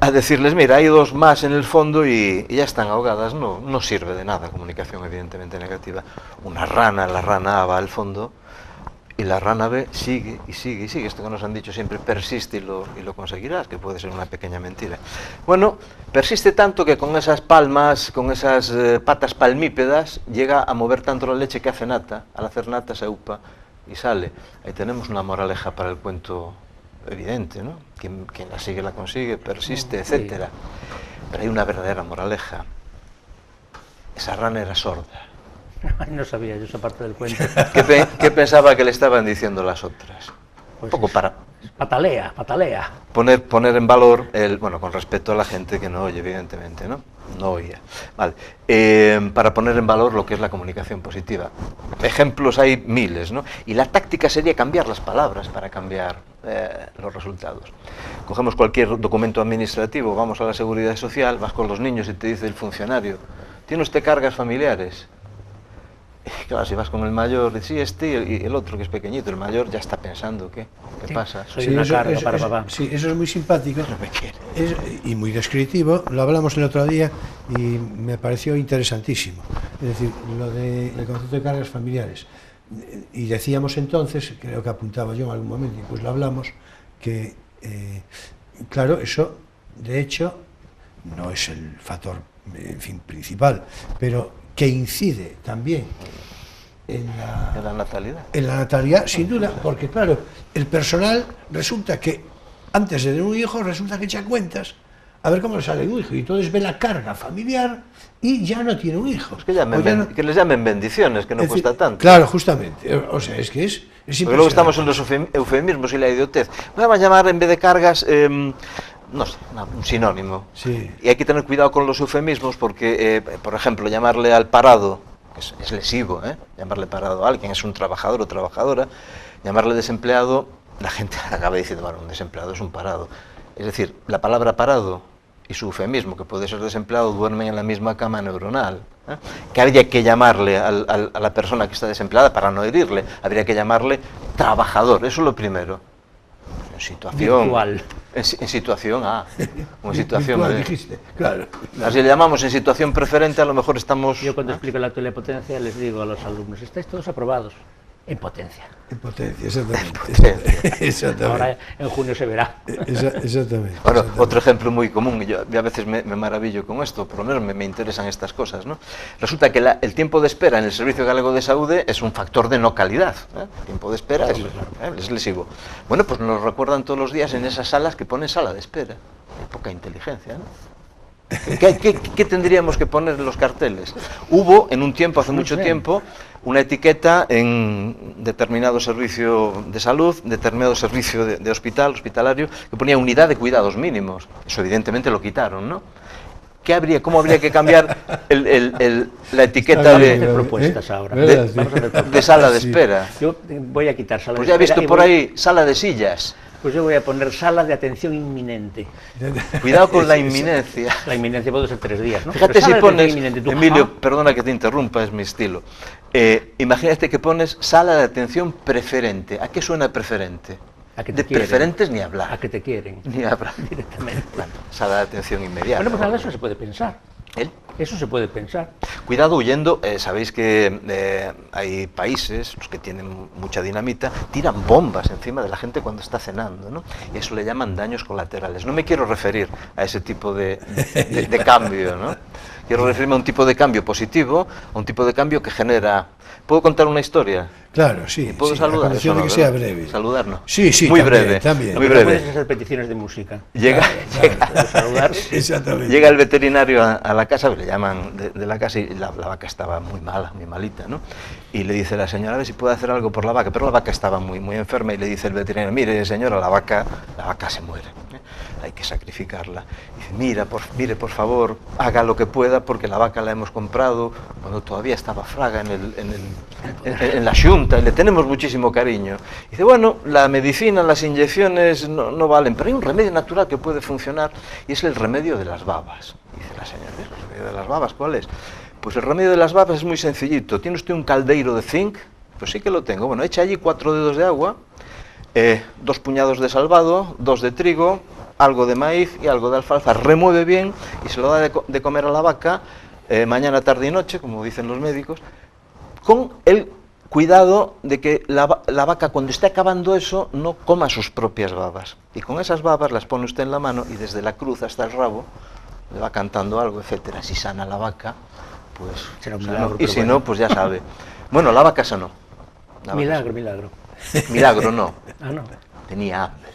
C: a decirles, mira, hay dos más en el fondo y ya están ahogadas. No sirve de nada, comunicación evidentemente negativa. La rana A va al fondo y la rana B sigue y sigue y sigue. Esto que nos han dicho siempre, persiste y lo conseguirás, que puede ser una pequeña mentira. Bueno, persiste tanto que con esas palmas, con esas patas palmípedas, llega a mover tanto la leche que hace nata. Al hacer nata se upa y sale. Ahí tenemos una moraleja para el cuento evidente, ¿no? Quien la sigue la consigue, persiste, etcétera. Pero hay una verdadera moraleja. Esa rana era sorda.
B: No sabía yo esa parte del cuento.
C: ¿Qué pensaba que le estaban diciendo las otras?
B: Pues
C: un poco para...
B: Patalea.
C: Poner en valor, bueno, con respecto a la gente que no oye, evidentemente, ¿no? No oía. Vale. Para poner en valor lo que es la comunicación positiva. Ejemplos hay miles, ¿no? Y la táctica sería cambiar las palabras para cambiar los resultados. Cogemos cualquier documento administrativo, vamos a la seguridad social, vas con los niños y te dice el funcionario, ¿tiene usted cargas familiares? Claro, si vas con el mayor, sí, y el otro que es pequeñito, el mayor ya está pensando, ¿qué pasa?
B: Soy una carga para papá.
A: Sí, eso es muy simpático
C: No me quiere.
A: y muy descriptivo. Lo hablamos el otro día y me pareció interesantísimo. Es decir, lo del concepto de cargas familiares. Y decíamos entonces, creo que apuntaba yo en algún momento, y pues lo hablamos, que, claro, eso, de hecho, no es el factor, en fin, principal, pero que incide también en la natalidad, sin duda, porque claro, el personal resulta que antes de tener un hijo resulta que echa cuentas a ver cómo le sale un hijo, y entonces ve la carga familiar y ya no tiene un hijo.
C: Es que, que les llamen bendiciones, que no cuesta tanto.
A: Claro, justamente, o sea, es que es
C: porque luego estamos en los eufemismos y la idiotez. Vamos a llamar en vez de cargas... no sé, un sinónimo.
A: Sí.
C: Y hay que tener cuidado con los eufemismos porque, por ejemplo, llamarle al parado, que es lesivo, llamarle parado a alguien, es un trabajador o trabajadora, llamarle desempleado, la gente acaba diciendo, bueno, un desempleado es un parado. Es decir, la palabra parado y su eufemismo, que puede ser desempleado, duermen en la misma cama neuronal. Que habría que llamarle a la persona que está desempleada, para no herirle, habría que llamarle trabajador, eso es lo primero. En situación...
B: Virtual.
C: En situación A, o en situación B.
A: Dijiste, claro.
C: Si le llamamos en situación preferente, a lo mejor estamos...
B: Yo cuando explico la telepotencia les digo a los alumnos, estáis todos aprobados en potencia.
A: En potencia, exactamente.
B: Ahora en junio se verá.
A: Exactamente.
C: Bueno, otro ejemplo muy común, yo a veces me maravillo con esto, por lo menos me interesan estas cosas, ¿no? Resulta que el tiempo de espera en el Servicio Galego de Saúde es un factor de no calidad. El tiempo de espera es lesivo. Bueno, pues nos recuerdan todos los días en esas salas que ponen sala de espera. Hay poca inteligencia, ¿no? ¿Qué tendríamos que poner en los carteles? Hubo, en un tiempo, hace mucho tiempo, una etiqueta en determinado servicio de salud, determinado servicio de hospitalario, que ponía unidad de cuidados mínimos. Eso evidentemente lo quitaron, ¿no? ¿Cómo habría que cambiar la etiqueta
B: propuestas ahora?
C: De sala de espera?
B: Yo voy a quitar sala de espera.
C: Pues ya he visto por ahí sala de sillas.
B: Pues yo voy a poner sala de atención inminente.
C: Cuidado con la inminencia.
B: La inminencia puede ser 3 días, ¿no?
C: Fíjate si pones, Emilio, perdona que te interrumpa, es mi estilo. Imagínate que pones sala de atención preferente. ¿A qué suena preferente? De preferentes ni hablar.
B: A que te quieren.
C: Ni hablar.
B: Directamente.
C: Bueno, sala de atención inmediata.
B: Bueno, pues nada, eso se puede pensar. Eso se puede pensar.
C: Cuidado huyendo, sabéis que hay países, los que tienen mucha dinamita, tiran bombas encima de la gente cuando está cenando, ¿no? Y eso le llaman daños colaterales. No me quiero referir a ese tipo de cambio, ¿no? Quiero referirme a un tipo de cambio positivo, a un tipo de cambio que genera... ¿Puedo contar una historia?
A: Claro, sí.
C: ¿Puedo saludar?
A: A condición de que sea breve.
C: ¿Saludarnos?
A: Sí, sí,
C: muy
A: también,
C: breve.
A: También.
C: Muy breve.
B: Puedes hacer peticiones de música.
C: Llega el veterinario a la casa, le llaman de la casa, y la vaca estaba muy mala, muy malita, ¿no? Y le dice la señora, a ver si puede hacer algo por la vaca, pero la vaca estaba muy enferma, y le dice el veterinario, mire señora, la vaca se muere, hay que sacrificarla. Y dice, mire por favor, haga lo que pueda, porque la vaca la hemos comprado cuando todavía estaba Fraga en la Xunta, y le tenemos muchísimo cariño. Y dice, bueno, la medicina, las inyecciones no valen, pero hay un remedio natural que puede funcionar, y es el remedio de las babas. Y dice la señora, ¿el remedio de las babas cuál es? Pues el remedio de las babas es muy sencillito. ¿Tiene usted un caldeiro de zinc? Pues sí que lo tengo. Bueno, echa allí 4 dedos de agua, 2 puñados de salvado, 2 de trigo, algo de maíz y algo de alfalfa. Remueve bien y se lo da de comer a la vaca mañana, tarde y noche, como dicen los médicos, con el cuidado de que la vaca, cuando esté acabando eso, no coma sus propias babas. Y con esas babas las pone usted en la mano y desde la cruz hasta el rabo le va cantando algo, etcétera. Si sana la vaca, pues será un milagro. Y si no, pues ya sabe. Bueno, la vaca sanó.
B: Milagro.
C: Milagro no.
B: Ah, no.
C: Tenía hambre.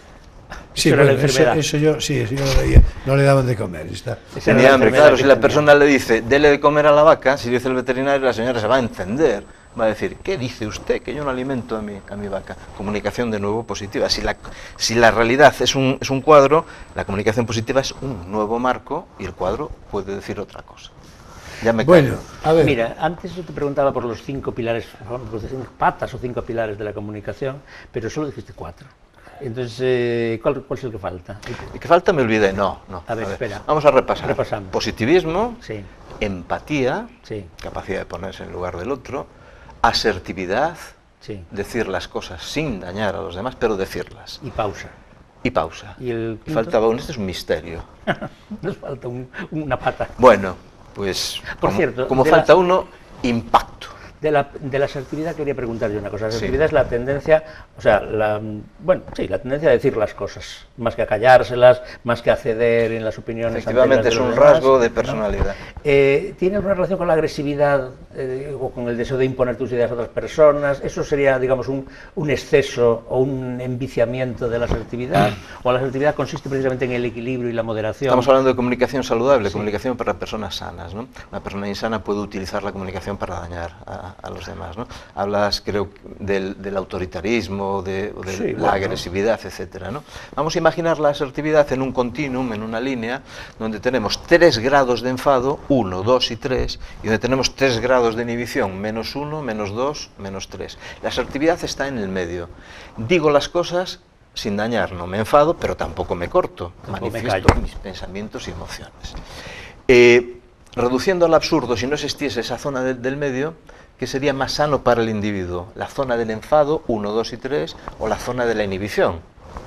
A: Sí, bueno, eso yo lo veía. No le daban de comer.
C: Tenía hambre, claro. Si la persona le dice, dele de comer a la vaca, si dice el veterinario, la señora se va a encender. Va a decir, ¿qué dice usted? Que yo no alimento a mi vaca. Comunicación de nuevo positiva. Si la realidad es un cuadro, la comunicación positiva es un nuevo marco y el cuadro puede decir otra cosa. Ya me
A: bueno,
B: a ver. Mira, antes yo te preguntaba por los 5 pilares, los 5 patas o 5 pilares de la comunicación, pero solo dijiste 4. Entonces, ¿cuál es el que falta?
C: ¿El que falta? Me olvidé. No.
B: A ver, espera.
C: Vamos a repasar.
B: Repasamos.
C: Positivismo,
B: sí.
C: Empatía,
B: sí.
C: Capacidad de ponerse en lugar del otro, asertividad,
B: sí.
C: Decir las cosas sin dañar a los demás, pero decirlas.
B: Y pausa.
C: ¿Y el faltaba uno? Este es un misterio.
B: Nos falta una pata.
C: Bueno, pues
B: por cierto,
C: como falta uno, impacto.
B: De la asertividad quería preguntar yo una cosa. La asertividad es la tendencia, la tendencia a decir las cosas, más que a callárselas, más que a ceder en las opiniones.
C: Efectivamente, es un rasgo de personalidad.
B: ¿No? ¿Tiene alguna relación con la agresividad o con el deseo de imponer tus ideas a otras personas? ¿Eso sería, digamos, un exceso o un enviciamiento de la asertividad? ¿O la asertividad consiste precisamente en el equilibrio y la moderación?
C: Estamos hablando de comunicación saludable, comunicación para personas sanas, ¿no? Una persona insana puede utilizar la comunicación para dañar a los demás, ¿no? Hablas, creo, del autoritarismo, de la agresividad, etcétera, ¿no? Vamos a imaginar la asertividad en un continuum, en una línea, donde tenemos 3 grados de enfado, 1, 2 y 3, y donde tenemos 3 grados de inhibición, -1, -2, -3. La asertividad está en el medio. Digo las cosas sin dañar, no me enfado, pero tampoco me corto, manifiesto mis pensamientos y emociones. Reduciendo al absurdo, si no existiese esa zona del medio, ¿qué sería más sano para el individuo? ¿La zona del enfado, 1, 2 y 3, o la zona de la inhibición?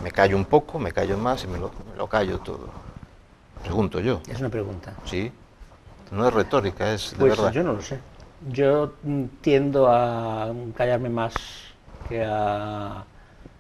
C: Me callo un poco, me callo más y me lo callo todo. Pregunto yo.
B: Es una pregunta.
C: Sí, no es retórica, es de verdad.
B: Yo no lo sé. Yo tiendo a callarme más que a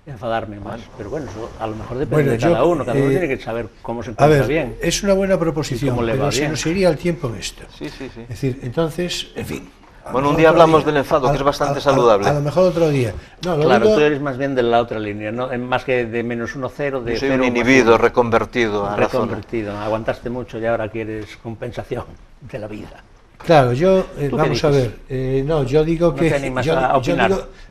B: enfadarme más, pero bueno, eso a lo mejor depende de cada uno tiene que saber cómo se encuentra bien.
A: Es una buena proposición, pero se nos iría el tiempo en esto.
C: Sí.
A: Es decir, entonces, en fin,
C: Bueno, un día hablamos del enfado, que es bastante saludable.
A: A lo mejor otro día.
B: No, claro, tú eres más bien de la otra línea, ¿no? Más que de -1-0, de...
C: Yo soy un inhibido, reconvertido.
B: Reconvertido, aguantaste mucho y ahora quieres compensación de la vida.
A: Claro, yo, vamos a ver, no, yo digo que...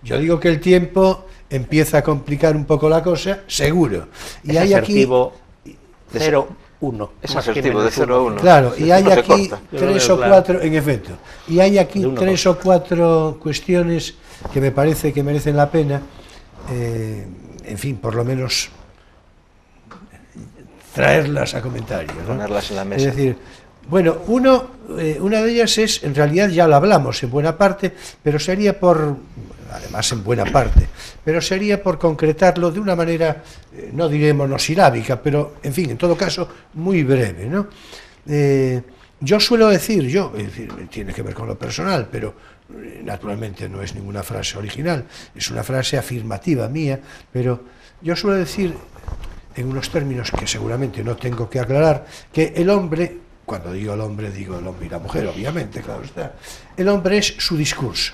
A: Yo digo que el tiempo empieza a complicar un poco la cosa, seguro. Y
B: es
A: hay
B: asertivo, aquí... 0-1.
C: Es asertivo, de 0 a 1.
A: Claro, y hay aquí 3 o 4, en efecto, y hay aquí 3 o 4 cuestiones que me parece que merecen la pena, en fin, por lo menos traerlas a comentario, ¿no?
C: Ponerlas en la mesa.
A: Es decir, bueno, una de ellas es, en realidad ya lo hablamos en buena parte, pero sería además en buena parte, pero sería por concretarlo de una manera, no diré monosilábica, pero, en fin, en todo caso, muy breve, ¿no? Yo suelo decir, es decir, tiene que ver con lo personal, pero naturalmente no es ninguna frase original, es una frase afirmativa mía, pero yo suelo decir, en unos términos que seguramente no tengo que aclarar, que el hombre, cuando digo el hombre y la mujer, obviamente, claro está, el hombre es su discurso.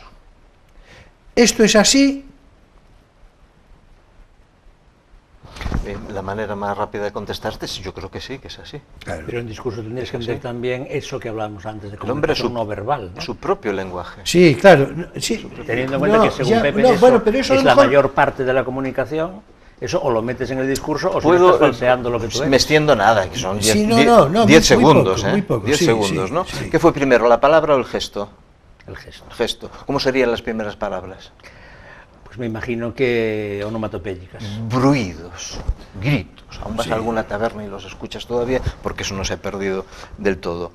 A: ¿Esto es así?
C: La manera más rápida de contestarte, yo creo que sí, que es así.
B: Claro. Pero en discurso tendrías que entender también eso que hablábamos antes de comunicación no verbal, ¿no?
C: Su propio lenguaje.
A: Sí, claro. Sí.
B: Teniendo en cuenta que según Pepe eso es la mayor parte de la comunicación, eso o lo metes en el discurso o si no estás falseando lo que tú eres.
C: Me extiendo nada, que son 10 segundos,
A: muy poco,
C: 10 segundos, ¿no? Sí. ¿Qué fue primero, la palabra o el gesto?
B: El gesto.
C: El gesto. ¿Cómo serían las primeras palabras?
B: Pues me imagino que onomatopéyicas.
C: Bruidos, gritos. Aún vas a alguna taberna y los escuchas todavía, porque eso no se ha perdido del todo.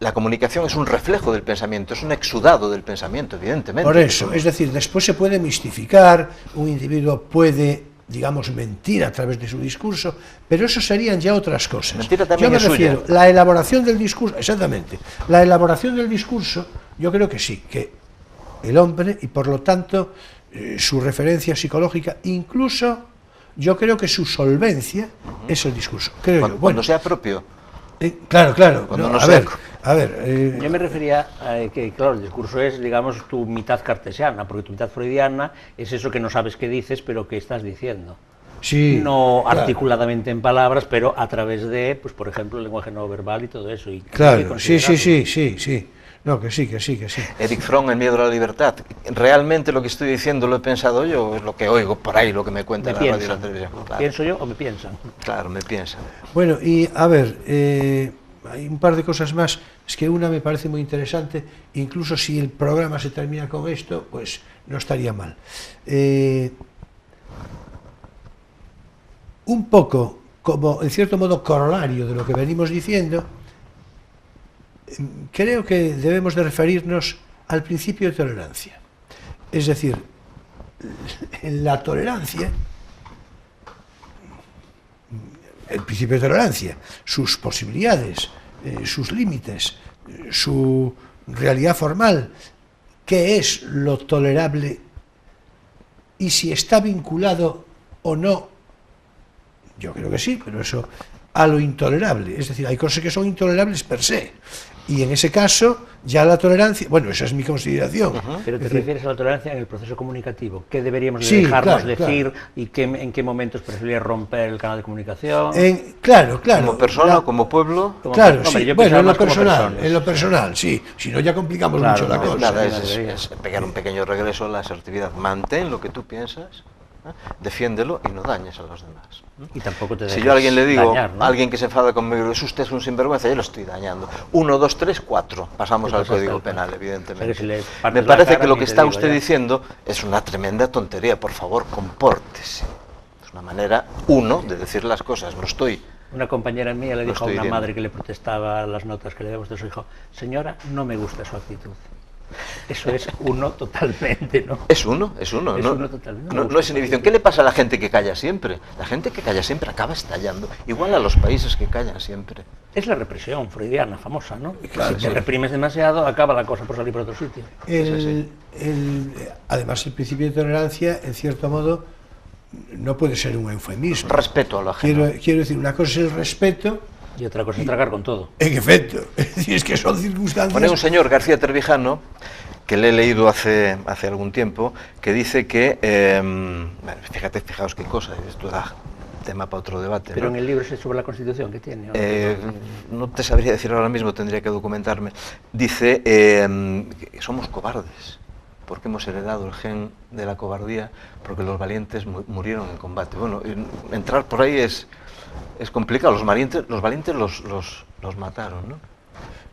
C: La comunicación es un reflejo del pensamiento, es un exudado del pensamiento, evidentemente.
A: Por eso, es decir, después se puede mistificar, un individuo puede, digamos, mentir a través de su discurso, pero eso serían ya otras cosas.
C: Mentira también
A: yo me refiero,
C: suya.
A: La elaboración del discurso, exactamente, la elaboración del discurso, yo creo que sí, que el hombre, y por lo tanto su referencia psicológica, incluso yo creo que su solvencia es el discurso.
C: Cuando sea propio.
A: Claro.
C: Cuando
A: No, a ver.
B: Yo me refería a que, claro, el discurso es, digamos, tu mitad cartesiana, porque tu mitad freudiana es eso que no sabes qué dices, pero que estás diciendo.
A: Sí,
B: no articuladamente en palabras, pero a través de, pues por ejemplo, el lenguaje no verbal y todo eso. Y
A: claro, sí. No, que sí.
C: Erich Fromm, El miedo a la libertad. ¿Realmente lo que estoy diciendo lo he pensado yo o es lo que oigo por ahí, lo que me cuenta la radio y la televisión? Claro.
B: ¿Pienso yo o me piensan?
C: Claro, me piensan.
A: Bueno, y a ver, hay un par de cosas más. Es que una me parece muy interesante, incluso si el programa se termina con esto, pues no estaría mal. Un poco, como en cierto modo corolario de lo que venimos diciendo, creo que debemos de referirnos al principio de tolerancia. Es decir, la tolerancia, el principio de tolerancia, sus posibilidades, sus límites, su realidad formal, qué es lo tolerable y si está vinculado o no, yo creo que sí, pero eso a lo intolerable. Es decir, hay cosas que son intolerables per se. Y en ese caso, ya la tolerancia... Bueno, esa es mi consideración.
B: Pero te refieres a la tolerancia en el proceso comunicativo. ¿Qué deberíamos dejarnos decir y en qué momentos preferirías romper el canal de comunicación?
A: Claro.
C: ¿Como persona o como pueblo?
A: Claro, sí. Bueno, en lo personal, sí. Si no, ya complicamos mucho la cosa.
C: Nada, es pegar un pequeño regreso a la asertividad. Mantén lo que tú piensas, defiéndelo y no dañes a los demás.
B: Y tampoco te
C: si yo a alguien le digo, dañar, ¿no? Alguien que se enfada conmigo, es usted un sinvergüenza, yo lo estoy dañando. 1, 2, 3, 4, pasamos al Código Penal, evidentemente. Si me parece que lo que está usted diciendo es una tremenda tontería, por favor, compórtese. Es una manera, de decir las cosas, no estoy...
B: Una compañera mía le dijo a una madre que le protestaba las notas que le damos de su hijo, señora, no me gusta su actitud. Eso es uno totalmente, ¿no?
C: Es uno totalmente. No es inhibición. ¿Qué le pasa a la gente que calla siempre? La gente que calla siempre acaba estallando, igual a los países que callan siempre.
B: Es la represión freudiana famosa, ¿no? Claro, si te reprimes demasiado, acaba la cosa por salir por otro sitio.
A: Además, el principio de tolerancia, en cierto modo, no puede ser un eufemismo.
C: Respeto a la gente.
A: Quiero decir, una cosa es el respeto
B: Y otra cosa es tragar con todo.
A: En efecto, es que son circunstancias...
C: Bueno, hay un señor, García Trevijano, que le he leído hace algún tiempo, que dice que, fijaos qué cosa, esto da tema para otro debate.
B: Pero
C: ¿no?
B: en el libro es sobre la Constitución que tiene.
C: No te sabría decir ahora mismo, tendría que documentarme. Dice que somos cobardes, porque hemos heredado el gen de la cobardía, porque los valientes murieron en combate. Bueno, entrar por ahí es complicado, los valientes los mataron, ¿no?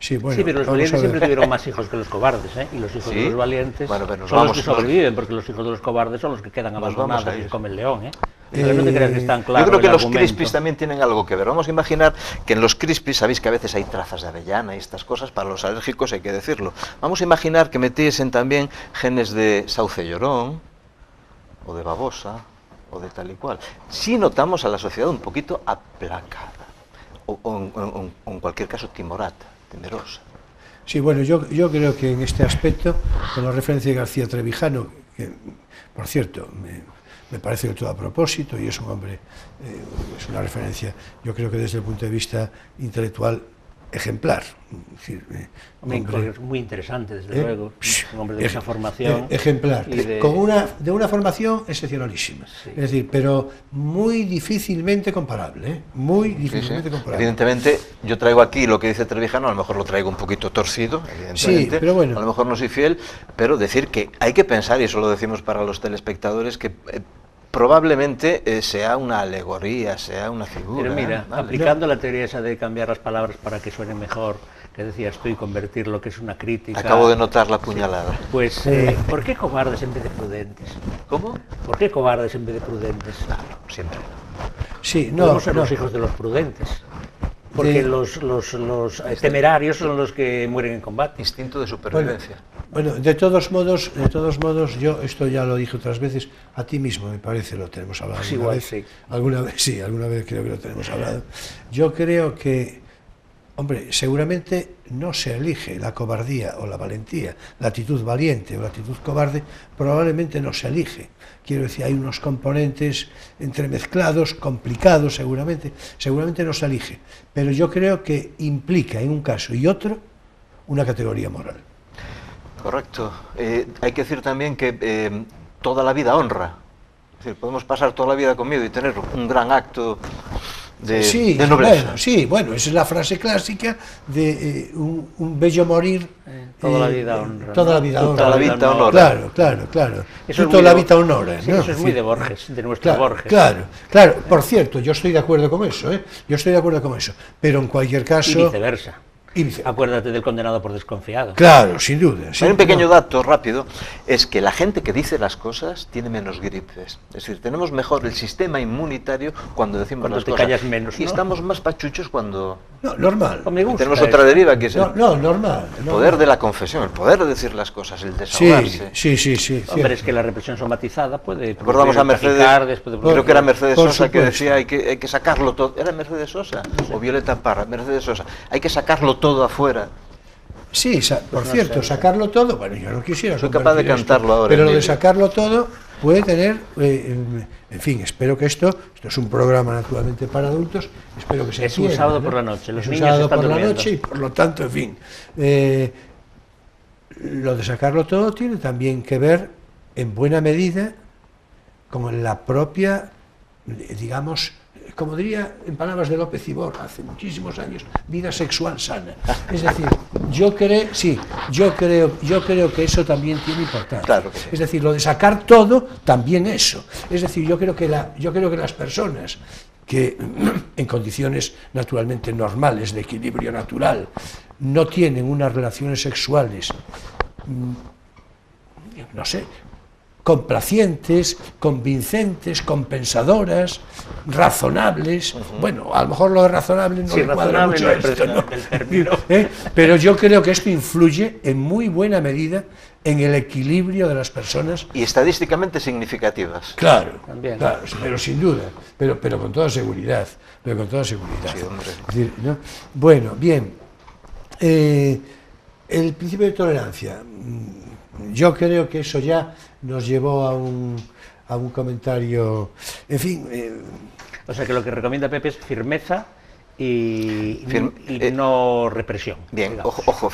A: Sí, bueno,
B: sí, pero los valientes siempre tuvieron más hijos que los cobardes, ¿eh? Y los hijos de los valientes son los que sobreviven, porque los hijos de los cobardes son los que quedan abandonados y comen el león, ¿eh? Pero no te creas que están claros.
C: Yo creo que los
B: argumento.
C: crispis también tienen algo que ver. Vamos a imaginar que en los crispis, sabéis que a veces hay trazas de avellana y estas cosas, para los alérgicos hay que decirlo. Vamos a imaginar que metiesen también genes de sauce llorón, o de babosa, o de tal y cual. Sí notamos a la sociedad un poquito aplacada, o en cualquier caso timorata, temerosa.
A: Sí, bueno, yo creo que en este aspecto, con la referencia de García Trevijano, que, por cierto, me parece que todo a propósito, y es un hombre, es una referencia, yo creo que desde el punto de vista intelectual, ejemplar. Es decir,
B: muy interesante, desde luego, un hombre de mucha formación.
A: Ejemplar, de una formación excepcionalísima, sí. Es decir, pero muy difícilmente comparable, muy difícilmente comparable.
C: Evidentemente, yo traigo aquí lo que dice Trevijano, a lo mejor lo traigo un poquito torcido, evidentemente,
A: sí, pero bueno.
C: A lo mejor no soy fiel, pero decir que hay que pensar, y eso lo decimos para los telespectadores, que probablemente sea una alegoría, sea una figura.
B: Pero mira, aplicando la teoría esa de cambiar las palabras para que suene mejor, que decías tú, y convertir lo que es una crítica...
C: Acabo de notar la puñalada.
B: Sí. Pues, ¿por qué cobardes en vez de prudentes?
C: ¿Cómo?
B: ¿Por qué cobardes en vez de prudentes?
C: Claro, siempre.
A: Sí,
B: podemos ser los hijos de los prudentes. Porque los temerarios son los que mueren en combate.
C: Instinto de supervivencia.
A: Bueno, de todos modos, yo esto ya lo dije otras veces, a ti mismo me parece, lo tenemos hablado
B: pues igual, vez. Sí.
A: Alguna vez creo que lo tenemos hablado. Yo creo que, hombre, seguramente no se elige la cobardía o la valentía, la actitud valiente o la actitud cobarde, probablemente no se elige. Quiero decir, hay unos componentes entremezclados, complicados seguramente no se elige, pero yo creo que implica en un caso y otro una categoría moral.
C: Correcto. Hay que decir también que toda la vida honra. Es decir, podemos pasar toda la vida con miedo y tener un gran acto de nobleza.
A: Bueno, esa es la frase clásica de un bello morir.
B: Toda la vida honra.
A: Toda la vida honra.
C: Toda la vida honora.
A: Claro. Toda la vida honora.
B: Sí, ¿no? Eso es muy de Borges, de nuestro Borges.
A: Claro. Por cierto, yo estoy de acuerdo con eso, pero en cualquier caso...
B: Y viceversa. Acuérdate del condenado por desconfiado.
A: Claro, sin duda.
C: Hay un pequeño dato rápido, es que la gente que dice las cosas tiene menos gripes. Es decir, tenemos mejor el sistema inmunitario cuando decimos las cosas.
B: Callas menos, ¿no?
C: Y estamos más pachuchos cuando...
A: No, normal.
C: Tenemos otra deriva que es
A: normal.
C: El poder de la confesión, el poder de decir las cosas, el desahogarse.
A: Sí.
B: Hombre, es que la represión somatizada puede...
C: Recordamos a Mercedes, creo que era Mercedes Sosa que decía hay que sacarlo todo. ¿Era Mercedes Sosa? O Violeta Parra, Mercedes Sosa. Hay que sacarlo todo afuera.
A: Sí, por cierto, sacarlo todo, bueno, yo no quisiera...
C: Soy capaz de cantarlo ahora.
A: Pero lo de sacarlo todo puede tener, en fin, espero que esto es un programa naturalmente para adultos, espero que se entienda.
B: Es un sábado por la noche, los niños
A: sábado
B: están
A: por
B: durmiendo.
A: La noche y por lo tanto, en fin, lo de sacarlo todo tiene también que ver, en buena medida, con la propia, digamos, como diría en palabras de López Ibor hace muchísimos años, vida sexual sana. Es decir, yo creo que eso también tiene importancia.
C: Claro que sí.
A: Es decir, lo de sacar todo, también eso. Es decir, yo creo que las personas que en condiciones naturalmente normales, de equilibrio natural, no tienen unas relaciones sexuales, no sé, complacientes, convincentes, compensadoras, razonables. Bueno, a lo mejor lo de razonable no le cuadra mucho esto, ¿no? Pero yo creo que esto influye en muy buena medida en el equilibrio de las personas.
C: Y estadísticamente significativas.
A: Claro,
B: también.
A: Claro, pero sin duda, pero con toda seguridad. Sí,
C: hombre.
A: Es decir, ¿no? Bueno, bien. El principio de tolerancia. Yo creo que eso ya nos llevó a un comentario, en fin...
B: O sea que lo que recomienda Pepe es firmeza y no represión.
C: Bien, ojo,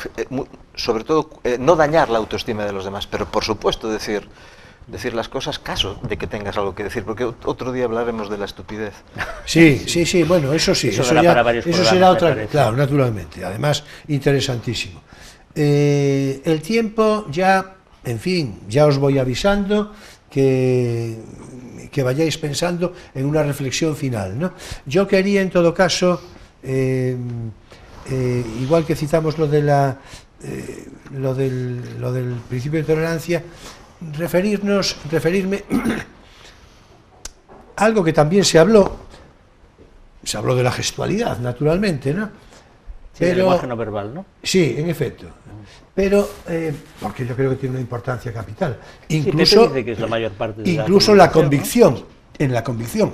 C: sobre todo no dañar la autoestima de los demás, pero por supuesto decir las cosas caso de que tengas algo que decir, porque otro día hablaremos de la estupidez.
A: Sí, bueno, eso sí, eso será otra, claro, naturalmente, además interesantísimo. El tiempo ya, en fin, ya os voy avisando que vayáis pensando en una reflexión final, ¿no? Yo quería, en todo caso, igual que citamos lo del principio de tolerancia, referirme a algo que también se habló de la gestualidad, naturalmente, ¿no?
B: Sí, el lenguaje no verbal, ¿no?
A: Sí, en efecto. Pero, porque yo creo que tiene una importancia capital. Incluso,
B: dice que es la mayor parte de
A: incluso la convicción, ¿no? En la convicción,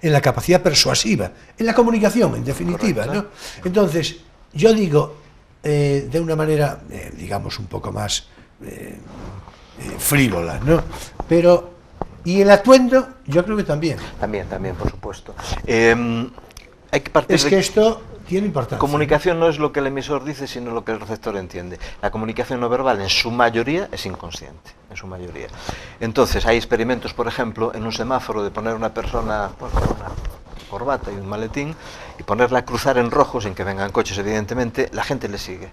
A: en la capacidad persuasiva, en la comunicación, en definitiva, correcto, ¿no? Entonces, yo digo, de una manera, digamos, un poco más frívola, ¿no? Pero, y el atuendo, yo creo que también.
C: También, por supuesto. Hay que partir
A: que esto tiene importancia.
C: Comunicación no es lo que el emisor dice, sino lo que el receptor entiende. La comunicación no verbal, en su mayoría, es inconsciente, en su mayoría. Entonces, hay experimentos, por ejemplo, en un semáforo de poner una persona con una corbata y un maletín y ponerla a cruzar en rojo, sin que vengan coches, evidentemente, la gente le sigue.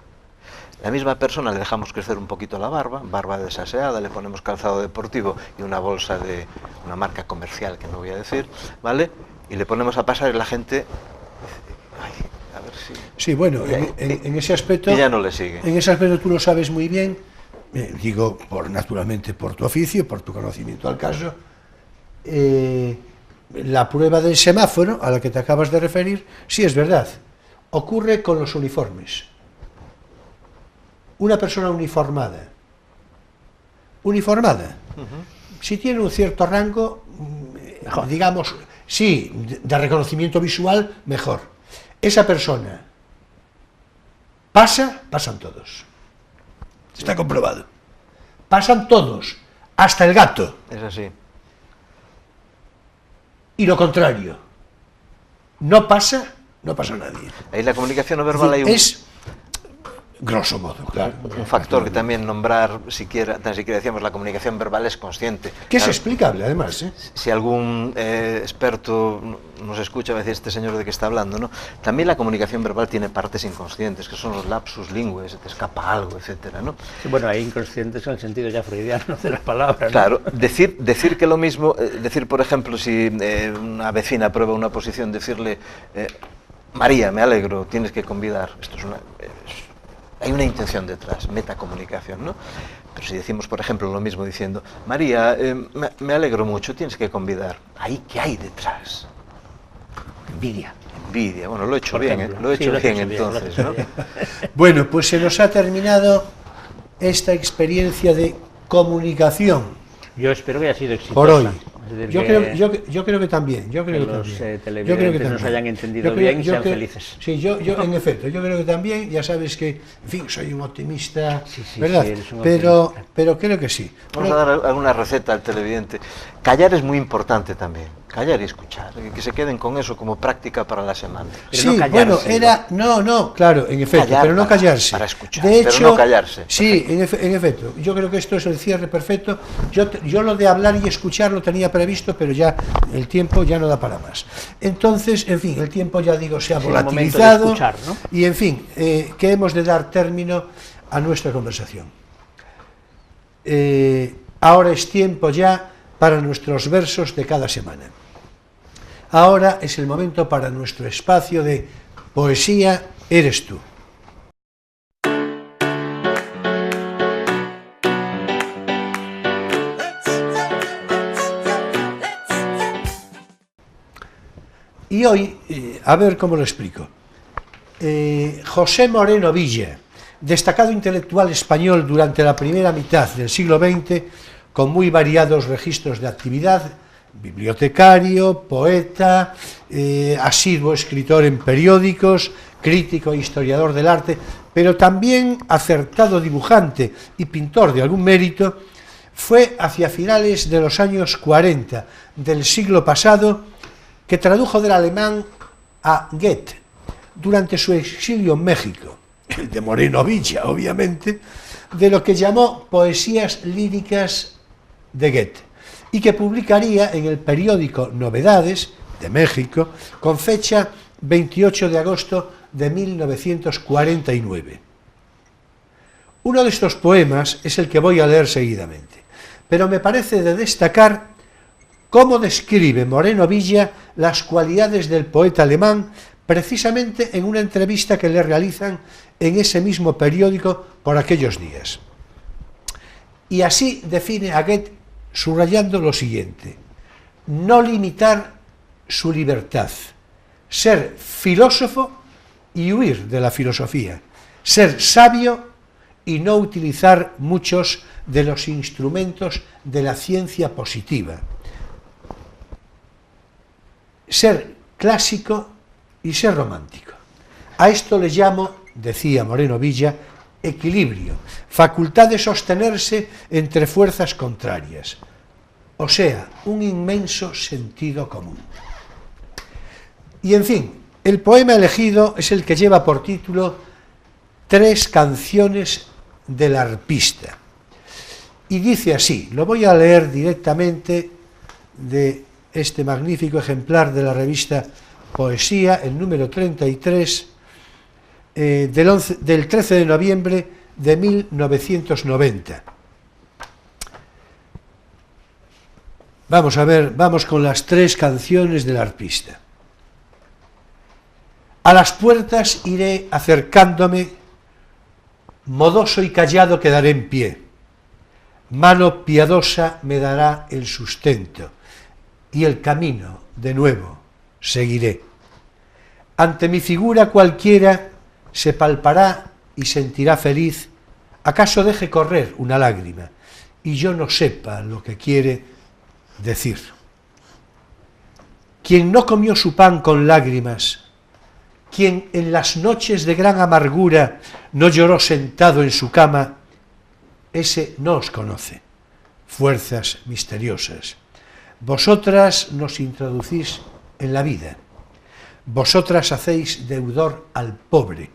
C: La misma persona le dejamos crecer un poquito la barba desaseada, le ponemos calzado deportivo y una bolsa de una marca comercial, que no voy a decir, ¿vale? Y le ponemos a pasar y la gente... a ver si...
A: Sí, bueno, en ese aspecto...
C: Y ya no le sigue.
A: En ese aspecto tú lo sabes muy bien, digo, naturalmente por tu oficio, por tu conocimiento al caso, la prueba del semáforo, a la que te acabas de referir, sí es verdad, ocurre con los uniformes. Una persona uniformada, si tiene un cierto rango, mejor, digamos, sí, de reconocimiento visual, mejor. Esa persona pasan todos. Está comprobado. Pasan todos, hasta el gato.
C: Es así.
A: Y lo contrario, no pasa nadie.
C: Ahí la comunicación no verbal hay un...
A: Es, grosso modo, claro.
C: Un factor que también nombrar, tan siquiera decíamos, la comunicación verbal es consciente.
A: Que es explicable, además, ¿eh?
C: Si algún experto nos escucha, va a decir, este señor de qué está hablando, ¿no? También la comunicación verbal tiene partes inconscientes, que son los lapsus linguae, se te escapa algo, etcétera, ¿no?
B: Sí, bueno, hay inconscientes en el sentido ya freudiano de la palabra, ¿no?
C: Claro, decir que lo mismo, decir, por ejemplo, si una vecina prueba una posición, decirle, María, me alegro, tienes que convidar, esto es hay una intención detrás, metacomunicación, ¿no? Pero si decimos, por ejemplo, lo mismo diciendo, María, me alegro mucho, tienes que convidar. ¿Ahí qué hay detrás?
B: Envidia.
C: Bueno, lo he hecho bien, entonces, ¿no?
A: Bueno, pues se nos ha terminado esta experiencia de comunicación.
B: Yo espero que haya sido exitosa.
A: Por hoy. Yo creo que también. Yo creo que
B: los
A: televidentes
B: nos hayan entendido bien y sean felices.
A: Sí, yo en efecto, yo creo que también, ya sabes que, en fin, soy un optimista, ¿verdad? Sí, pero creo que sí.
C: Vamos a dar alguna receta al televidente. Callar es muy importante también. Callar y escuchar, que se queden con eso como práctica para la semana.
A: Pero sí, no bueno, claro, en efecto, callar pero no callarse.
C: Para escuchar,
A: de hecho,
C: pero no callarse.
A: Sí, en efecto, yo creo que esto es el cierre perfecto. Yo lo de hablar y escuchar lo tenía previsto, pero ya el tiempo ya no da para más. Entonces, en fin, el tiempo, ya digo, se ha volatilizado,
B: escuchar, ¿no?
A: Y en fin, que hemos de dar término a nuestra conversación. Ahora es tiempo ya para nuestros versos de cada semana. Ahora es el momento para nuestro espacio de Poesía eres tú. Y hoy, a ver cómo lo explico. José Moreno Villa, destacado intelectual español durante la primera mitad del siglo XX, con muy variados registros de actividad, bibliotecario, poeta, asiduo escritor en periódicos, crítico e historiador del arte, pero también acertado dibujante y pintor de algún mérito, fue hacia finales de los años 40 del siglo pasado que tradujo del alemán a Goethe durante su exilio en México, el de Moreno Villa, obviamente, de lo que llamó Poesías líricas de Goethe, y que publicaría en el periódico Novedades de México con fecha 28 de agosto de 1949. Uno de estos poemas es el que voy a leer seguidamente, pero me parece de destacar cómo describe Moreno Villa las cualidades del poeta alemán precisamente en una entrevista que le realizan en ese mismo periódico por aquellos días. Y así define a Goethe subrayando lo siguiente: no limitar su libertad, ser filósofo y huir de la filosofía, ser sabio y no utilizar muchos de los instrumentos de la ciencia positiva, ser clásico y ser romántico. A esto le llamo, decía Moreno Villa, equilibrio, facultad de sostenerse entre fuerzas contrarias, o sea, un inmenso sentido común. Y en fin, el poema elegido es el que lleva por título Tres canciones del arpista. Y dice así, lo voy a leer directamente de este magnífico ejemplar de la revista Poesía, el número 33, del 13 de noviembre de 1990. Vamos a ver, vamos con las tres canciones del arpista. A las puertas iré acercándome, modoso y callado quedaré en pie. Mano piadosa me dará el sustento, y el camino, de nuevo, seguiré. Ante mi figura cualquiera se palpará y sentirá feliz, acaso deje correr una lágrima, y yo no sepa lo que quiere decir. Quien no comió su pan con lágrimas, quien en las noches de gran amargura no lloró sentado en su cama, ese no os conoce, fuerzas misteriosas. Vosotras nos introducís en la vida, vosotras hacéis deudor al pobre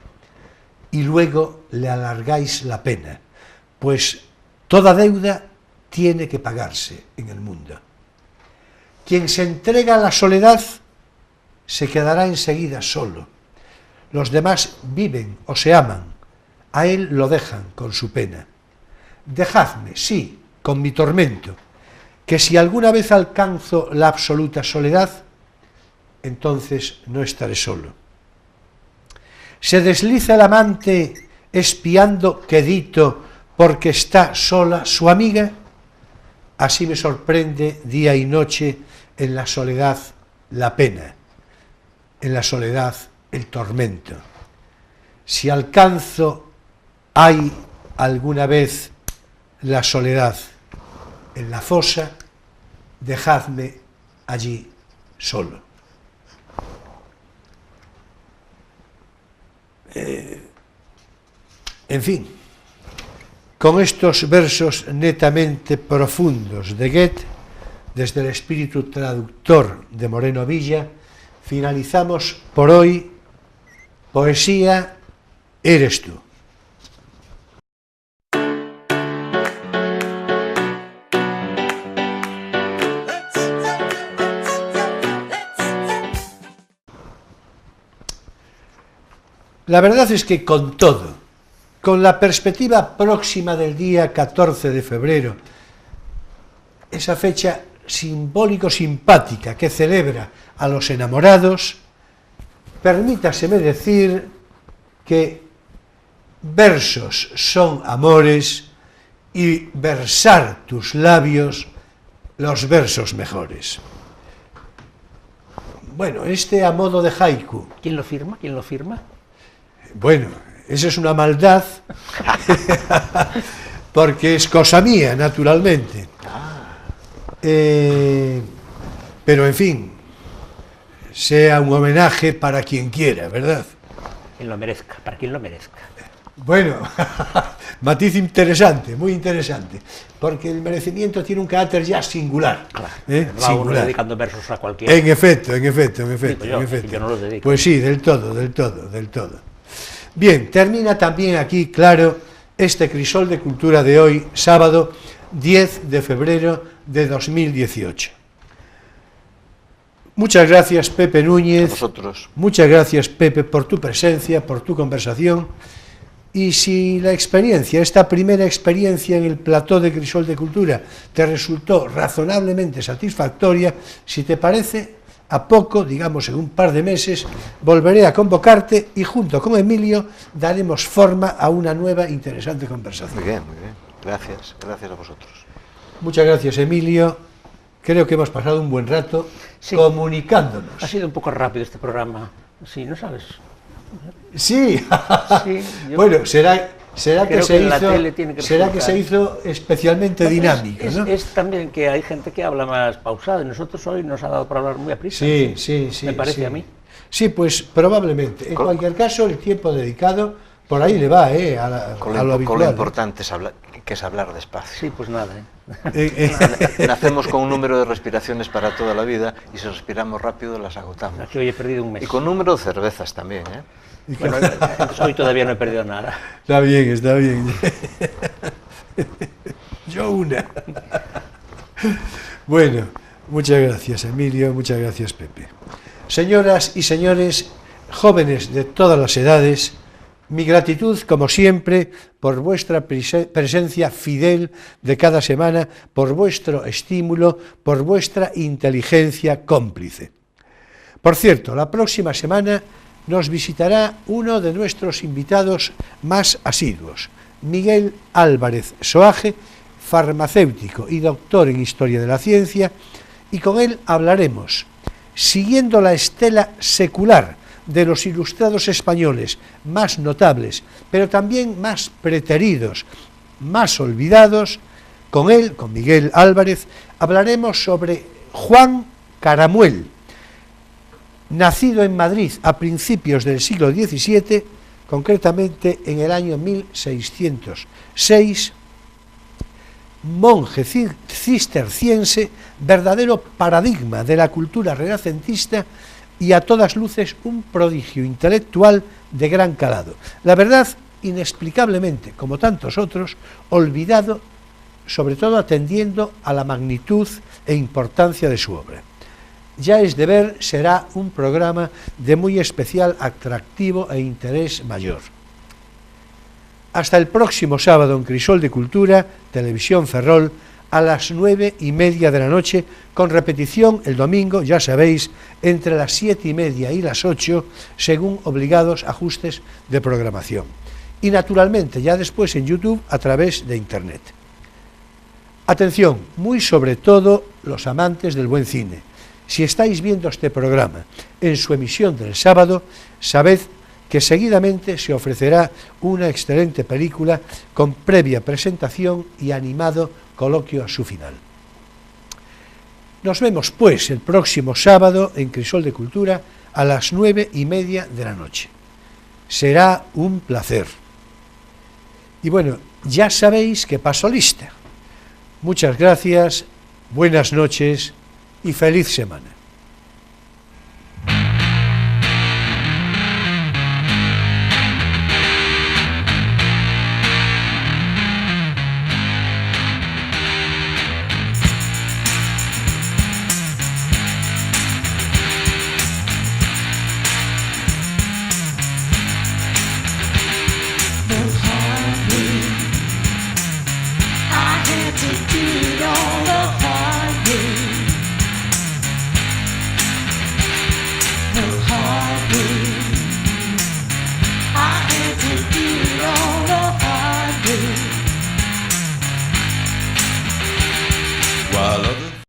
A: y luego le alargáis la pena, pues toda deuda tiene que pagarse en el mundo. Quien se entrega a la soledad se quedará enseguida solo. Los demás viven o se aman, a él lo dejan con su pena. Dejadme, sí, con mi tormento, que si alguna vez alcanzo la absoluta soledad, entonces no estaré solo. Se desliza el amante espiando quedito porque está sola su amiga, así me sorprende día y noche en la soledad la pena, en la soledad el tormento. Si alcanzo, hay alguna vez la soledad en la fosa, dejadme allí solo. En fin, con estos versos netamente profundos de Goethe, desde el espíritu traductor de Moreno Villa, finalizamos por hoy Poesía eres tú. La verdad es que con todo, con la perspectiva próxima del día 14 de febrero, esa fecha simbólico-simpática que celebra a los enamorados, permítaseme decir que versos son amores y versar tus labios los versos mejores. Bueno, a modo de haiku.
B: ¿Quién lo firma? ¿Quién lo firma?
A: Bueno, esa es una maldad, porque es cosa mía, naturalmente. Pero, en fin, sea un homenaje para quien quiera, ¿verdad?
B: Quien lo merezca, para quien lo merezca.
A: Bueno, matiz interesante, muy interesante, porque el merecimiento tiene un carácter ya singular.
B: Claro,
A: singular.
B: Uno dedicando versos a cualquiera.
A: En efecto.
B: Yo no los dedico.
A: Pues sí, del todo. Bien, termina también aquí, claro, este crisol de cultura de hoy, sábado 10 de febrero de 2018. Muchas gracias, Pepe Núñez.
C: A vosotros.
A: Muchas gracias, Pepe, por tu presencia, por tu conversación. Y si la experiencia, esta primera experiencia en el plató de Crisol de Cultura, te resultó razonablemente satisfactoria, si te parece, a poco, digamos en un par de meses, volveré a convocarte y junto con Emilio daremos forma a una nueva interesante conversación.
C: Muy bien. Gracias a vosotros.
A: Muchas gracias, Emilio. Creo que hemos pasado un buen rato comunicándonos.
B: Ha sido un poco rápido este programa, sí, ¿no sabes?
A: Sí, bueno, será que se hizo especialmente dinámico, ¿no?
B: Es también que hay gente que habla más pausado y nosotros hoy nos ha dado para hablar muy aprisa.
A: Sí.
B: Me parece a mí.
A: Sí, pues probablemente. En cualquier caso, el tiempo dedicado por ahí le va, a lo habitual.
C: Con lo importante es hablar despacio.
B: Sí, pues nada.
C: Nacemos con un número de respiraciones para toda la vida y si respiramos rápido las agotamos.
B: Aquí hoy he perdido un mes.
C: Y con número de cervezas también, ¿eh?
B: Bueno, hoy todavía no he perdido nada.
A: Está bien. Yo una. Bueno, muchas gracias, Emilio, muchas gracias, Pepe. Señoras y señores, jóvenes de todas las edades, mi gratitud, como siempre, por vuestra presencia fidel de cada semana, por vuestro estímulo, por vuestra inteligencia cómplice. Por cierto, la próxima semana nos visitará uno de nuestros invitados más asiduos, Miguel Álvarez Soaje, farmacéutico y doctor en Historia de la Ciencia, y con él hablaremos, siguiendo la estela secular de los ilustrados españoles más notables, pero también más preteridos, más olvidados, con él, con Miguel Álvarez, hablaremos sobre Juan Caramuel, nacido en Madrid a principios del siglo XVII, concretamente en el año 1606, monje cisterciense, verdadero paradigma de la cultura renacentista y a todas luces un prodigio intelectual de gran calado. La verdad, inexplicablemente, como tantos otros, olvidado, sobre todo atendiendo a la magnitud e importancia de su obra. Ya es de ver, será un programa de muy especial atractivo e interés mayor. Hasta el próximo sábado en Crisol de Cultura, Televisión Ferrol, a las 9:30 de la noche, con repetición el domingo, ya sabéis, entre las 7:30 y las 8, según obligados ajustes de programación. Y naturalmente ya después en YouTube a través de Internet. Atención, muy sobre todo los amantes del buen cine. Si estáis viendo este programa en su emisión del sábado, sabed que seguidamente se ofrecerá una excelente película con previa presentación y animado coloquio a su final. Nos vemos pues el próximo sábado en Crisol de Cultura a las 9:30 de la noche. Será un placer. Y bueno, ya sabéis que paso lista. Muchas gracias, buenas noches y feliz semana.
D: I had to